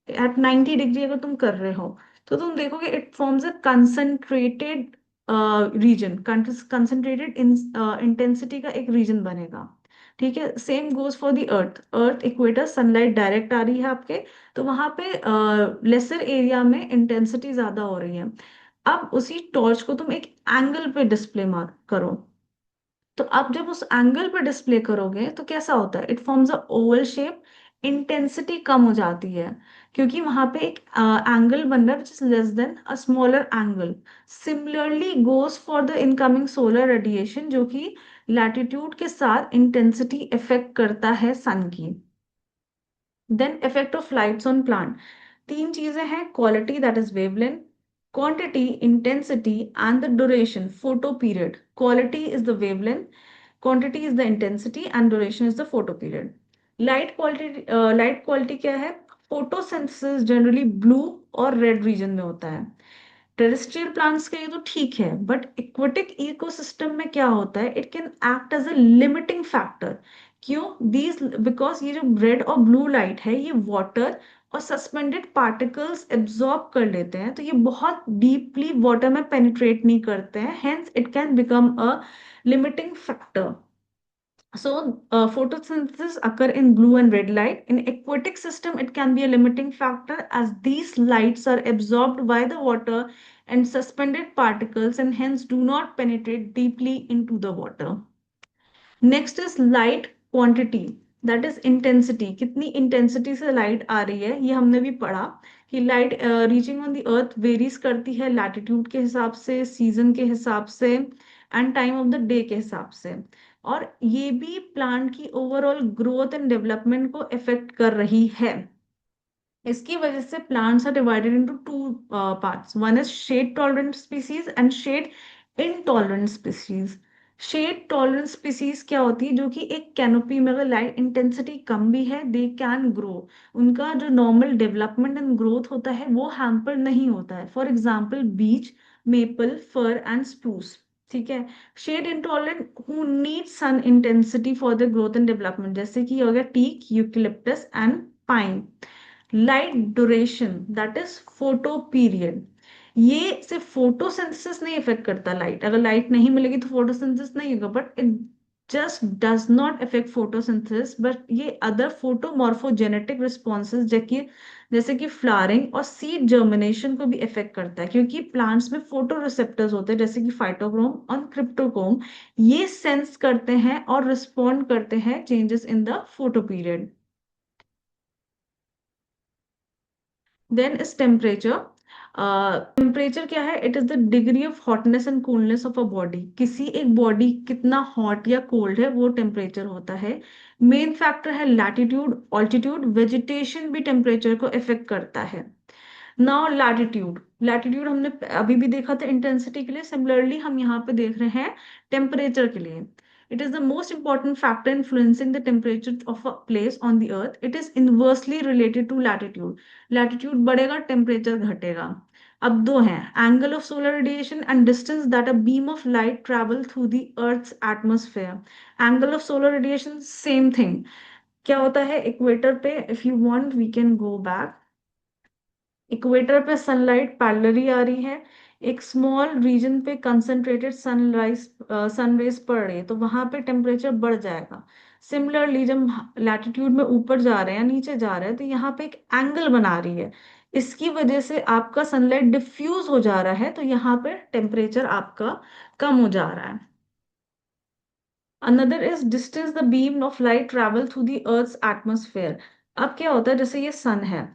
एट 90 डिग्री अगर तुम कर रहे हो, तो तुम देखोगे it forms a concentrated region, concentrated intensity का एक रीजन बनेगा। ठीक है, same goes for the earth. Earth equator, sunlight direct आ रही है आपके, तो वहां पे लेसर एरिया में इंटेंसिटी ज्यादा हो रही है। अब उसी टॉर्च को तुम एक एंगल पे डिस्प्ले मार करो, तो आप जब उस एंगल पर डिस्प्ले करोगे तो कैसा होता है, it forms a oval shape. Intensity कम हो जाती है क्योंकि वहां पे एक एंगल बन रहा है which is less than a smaller angle. Similarly goes for the incoming solar radiation जो कि लैटिट्यूड के साथ इंटेंसिटी इफेक्ट करता है सन की। Then effect of lights on plant. तीन चीजें हैं, quality that is wavelength, quantity intensity and the duration photo period. Quality is the wavelength, quantity is the intensity and duration is the photo period. Light quality क्या है? photosynthesis generally blue और red region में होता है। Terrestrial plants के लिए तो ठीक है, बट एक्वेटिक इकोसिस्टम में क्या होता है, it can act as a limiting factor. क्यों? दीज बिकॉज ये जो रेड और ब्लू लाइट है ये वाटर और सस्पेंडेड पार्टिकल्स एब्जॉर्ब कर लेते हैं, तो ये बहुत डीपली वाटर में पेनिट्रेट नहीं करते हैं, hence it can become a limiting factor. So, photosynthesis occur in blue and red light. In aquatic system, it can be a limiting factor as these lights are absorbed by the water and suspended particles and hence do not penetrate deeply into the water. Next is light quantity, that is intensity, कितनी intensity से light आ रही है, ये हमने भी पढ़ा कि light reaching on the earth varies करती है लैटिट्यूड के हिसाब से, सीजन के हिसाब से and time of the day के हिसाब से। और ये भी प्लांट की ओवरऑल ग्रोथ एंड डेवलपमेंट को इफेक्ट कर रही है। इसकी वजह से plants are divided into two parts, one is shade tolerant species and shade intolerant species. Shade tolerant species क्या होती है, जो कि एक कैनोपी में अगर लाइट इंटेंसिटी कम भी है दे कैन ग्रो, उनका जो नॉर्मल डेवलपमेंट एंड ग्रोथ होता है वो हैम्पर नहीं होता है। For example beech, maple, fir and spruce. ठीक है, shade intolerant who need sun intensity for the growth and development, जैसे कि हो गया teak, eucalyptus and pine. Light duration that is photo period, ये सिर्फ फोटोसिंथेसिस नहीं इफेक्ट करता। लाइट अगर लाइट नहीं मिलेगी तो फोटोसिंथेसिस नहीं होगा, but it just does not effect photosynthesis, but ये अदर फोटोमॉर्फोजेनेटिक रिस्पॉन्सेज जैसे कि फ्लावरिंग और सीड जर्मिनेशन को भी इफेक्ट करता है, क्योंकि प्लांट्स में फोटो रिसेप्टर्स होते हैं जैसे कि फाइटोक्रोम और क्रिप्टोक्रोम, ये सेंस करते हैं और रिस्पॉन्ड करते हैं changes in the photo period. Then is temperature. Temperature क्या है, it is the degree of hotness and coolness of a body, किसी एक बॉडी कितना हॉट या कोल्ड है वो टेम्परेचर होता है। मेन फैक्टर है लैटिट्यूड, ऑल्टीट्यूड, वेजिटेशन भी टेम्परेचर को इफेक्ट करता है। नाउ लैटिट्यूड, लैटिट्यूड हमने अभी भी देखा था इंटेंसिटी के लिए, सिमिलरली हम यहाँ पे देख रहे हैं टेम्परेचर के लिए। It is the most important factor influencing the temperature of a place on the earth. It is inversely related to latitude, latitude बढ़ेगा टेम्परेचर घटेगा। अब दो हैं, angle of solar radiation and distance that a beam of light travel through the earth's atmosphere. Angle of solar radiation same thing, क्या होता है equator पे, if you want we can go back. Equator पे sunlight parallelly आ रही है, एक small reason पे concentrated sunrise sun rays पड़ रही है, तो वहां पे टेम्परेचर बढ़ जाएगा। सिमिलरली जब लैटिट्यूड में ऊपर जा रहे हैं या नीचे जा रहे हैं तो यहाँ पे एक एंगल बना रही है, इसकी वजह से आपका सनलाइट डिफ्यूज हो जा रहा है, तो यहाँ पे टेम्परेचर आपका कम हो जा रहा है। Another is distance the beam of light travel through the earth's atmosphere. अब क्या होता है, जैसे ये सन है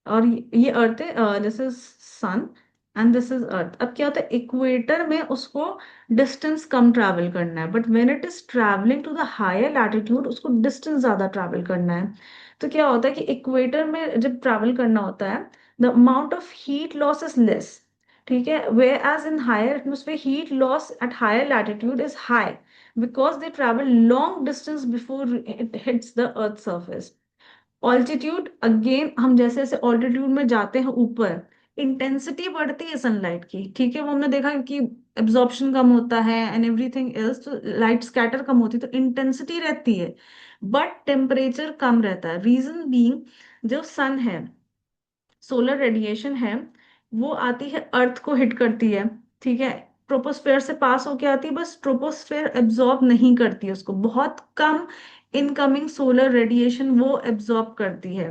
और ये अर्थ है, जैसे सन एंड दिस इज अर्थ। अब क्या होता है, इक्वेटर में उसको डिस्टेंस कम ट्रैवल करना है, but when it is travelling to the higher latitude उसको डिस्टेंस ज्यादा ट्रैवल करना है। तो क्या होता है कि इक्वेटर में जब ट्रैवल करना होता है the amount of heat loss is less, ठीक है, whereas in higher atmosphere heat loss at higher latitude is high because they travel long distance before it hits the earth surface. Altitude again, हम जैसे जैसे altitude में जाते हैं ऊपर, intensity बढ़ती है सनलाइट की, ठीक है, वो हमने देखा कि एब्जॉर्प्शन कम होता है एंड एवरीथिंग एल्स, तो लाइट स्कैटर कम होती है, तो इंटेंसिटी रहती है, बट टेम्परेचर कम रहता है। रीजन बीइंग, जो सन है, सोलर रेडिएशन है, वो आती है अर्थ को हिट करती है, ठीक है, ट्रोपोस्फेयर से पास होके आती है, बस ट्रोपोस्फेयर एब्जॉर्ब नहीं करती है उसको, बहुत कम इनकमिंग सोलर रेडिएशन वो एब्जॉर्ब करती है।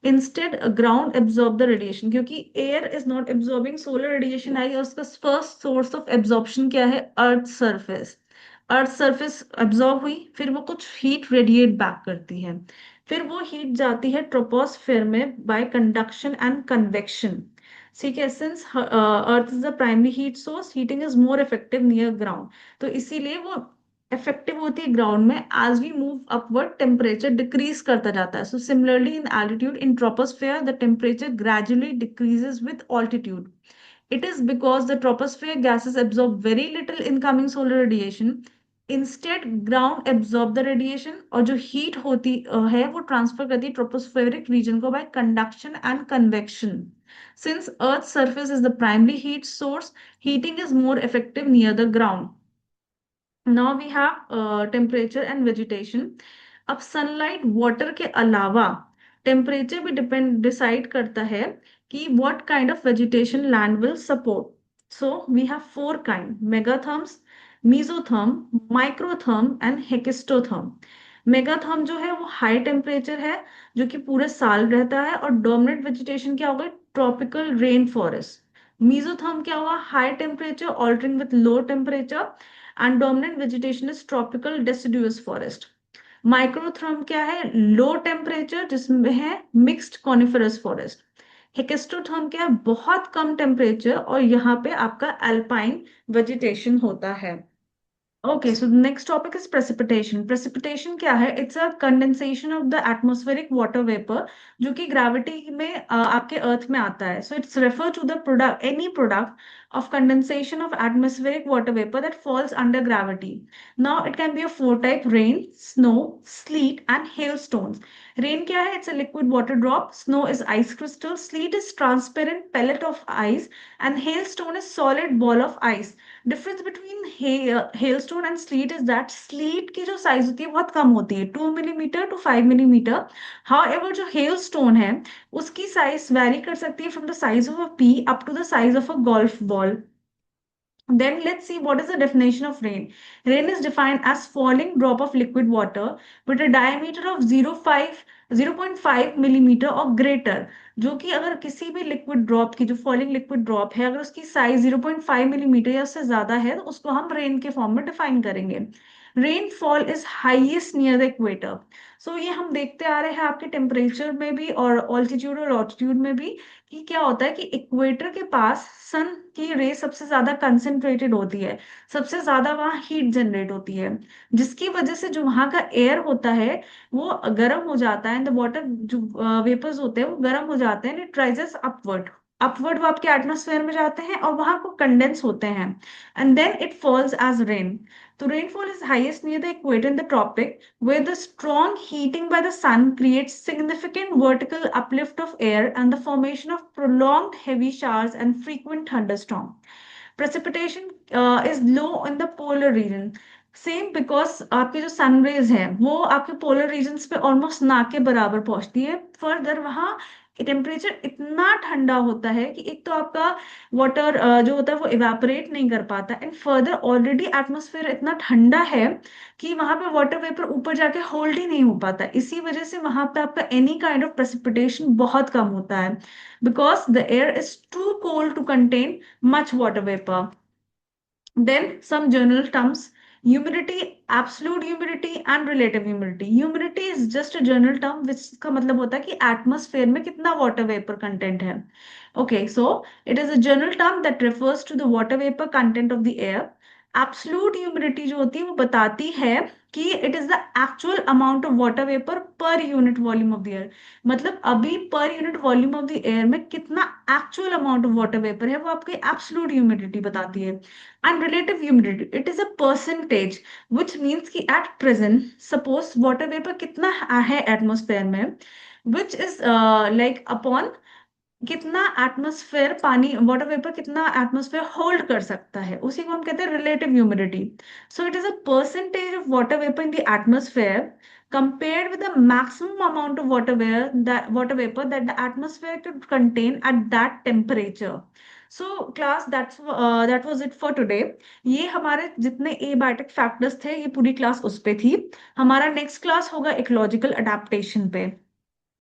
Instead ground absorb the radiation, क्योंकि air is not absorbing solar radiation, I, और उसका फर्स्ट सोर्स ऑफ एब्जॉर्प्शन क्या है, earth surface. Earth surface absorb हुई, फिर वो कुछ हीट रेडिएट बैक करती है, फिर वो हीट जाती है ट्रोपोस्फेयर में बाय कंडक्शन एंड कन्वेक्शन। ठीक है, since earth is the primary heat source, heating is more effective near ground, तो इसीलिए वो इफेक्टिव होती है ग्राउंड में। As we move upward temperature decrease करता जाता है, so similarly in altitude in troposphere the temperature gradually decreases with altitude. It is because the troposphere gases absorb very little incoming solar radiation. Instead, ground absorb the radiation, और जो heat होती है वो transfer करती है tropospheric region को by conduction and convection. Since Earth's surface is the primary heat source, heating is more effective near the ground. Now we have temperature and vegetation. अब sunlight water के अलावा temperature भी depend decide करता है कि what kind of vegetation land will support. So we have four kind: megatherms, mesotherm, microtherm and hekistotherm. Megatherm जो है वो हाई टेम्परेचर है, जो कि पूरे साल रहता है, और डोमिनेंट वेजिटेशन क्या होगा, ट्रॉपिकल रेन फॉरेस्ट। मीजोथर्म क्या हुआ, high temperature altering with low temperature, and dominant vegetation is tropical deciduous forest. Microtherm क्या है, लो टेम्परेचर जिसमें है मिक्स्ड कॉनिफरस फॉरेस्ट। हेकेस्टोथर्म क्या है, बहुत कम टेम्परेचर और यहाँ पे आपका अल्पाइन वेजिटेशन होता है। Okay, so the next topic is precipitation. Precipitation क्या है? It's a condensation of the atmospheric water vapor जो कि gravity में आपके earth में आता है. So it's referred to the product, any product of condensation of atmospheric water vapor that falls under gravity. Now it can be a four type: rain, snow, sleet, and hailstones. Rain क्या है? It's a liquid water drop. Snow is ice crystal. Sleet is transparent pellet of ice, and hailstone is solid ball of ice. Difference between hailstone and slit is that slit की जो size होती है बहुत कम होती है, 2 millimetre to 5 millimetre. However जो hailstone है उसकी साइज वैरी कर सकती है from the size of a pea up to the size of a golf ball. Then let's see what is the definition of rain. Rain is defined as falling drop of liquid water with a diameter of 0.5 millimeter or greater. जो कि अगर किसी भी liquid drop की, जो falling liquid drop है, अगर उसकी साइज 0.5 मिलीमीटर या उससे ज्यादा है, तो उसको हम रेन के फॉर्म में डिफाइन करेंगे। Rainfall is highest near the equator. So ये हम देखते आ रहे हैं आपके टेम्परेचर में भी और ऑल्टीट्यूड और लॉटिट्यूड में भी, कि क्या होता है कि इक्वेटर के पास सन की रे सबसे ज्यादा कंसेंट्रेटेड होती है, सबसे ज्यादा वहाँ हीट जनरेट होती है, जिसकी वजह से जो वहाँ का एयर होता है वो गर्म हो जाता है, एंड द वाटर जो वेपर्स होते हैं वो गर्म हो जाते हैं, इट राइजेस अपवर्ड। अपवर्ड वो आपके एटमोस्फेयर में जाते हैं और वहां को कंडेंस होते हैं, and then it falls as rain. तो rainfall is highest near the equator in the tropic, where the strong heating by the sun creates significant vertical uplift of air and the formation of prolonged heavy showers and frequent thunderstorm. Precipitation is low in the polar region. Same because आपके जो sun rays है वो आपके polar regions पे almost ना के बराबर पहुंचती है। फर्दर वहाँ टेम्परेचर इतना ठंडा होता है कि एक तो आपका वाटर जो होता है वो इवेपोरेट नहीं कर पाता, एंड फर्दर ऑलरेडी एटमोसफेयर इतना ठंडा है कि वहां पे वाटर वेपर ऊपर जाके होल्ड ही नहीं हो पाता। इसी वजह से वहां पे आपका एनी काइंड ऑफ प्रेसिपिटेशन बहुत कम होता है, because the air is too cold to contain much water vapor. Then some general terms: humidity, absolute humidity and relative humidity. Humidity is just a general term which का मतलब होता है कि atmosphere में कितना water vapor content है. Okay, so it is a general term that refers to the water vapor content of the air. Absolute humidity जो होती है वो बताती है कि it is the actual amount of water vapour per unit volume of the air. मतलब अभी per unit volume of the air में कितना actual amount of water vapour है, वो आपकी एब्सोल्यूट ह्यूमिडिटी बताती है। And relative humidity it is a percentage, which means कि at present suppose water vapour कितना है एटमोस्फेयर में, विच इज लाइक अपॉन कितना एटमॉस्फेयर पानी वाटर वेपर कितना एटमॉस्फेयर होल्ड कर सकता है, उसी को हम कहते हैं relative humidity. So it is a percentage of water vapour in the atmosphere compared with the maximum amount of water vapor that the atmosphere could contain at that temperature. So class, that was it for today. ये हमारे जितने abiotic factors थे, ये पूरी class उस पे थी। हमारा नेक्स्ट क्लास होगा इकोलॉजिकल अडेप्टेशन पे।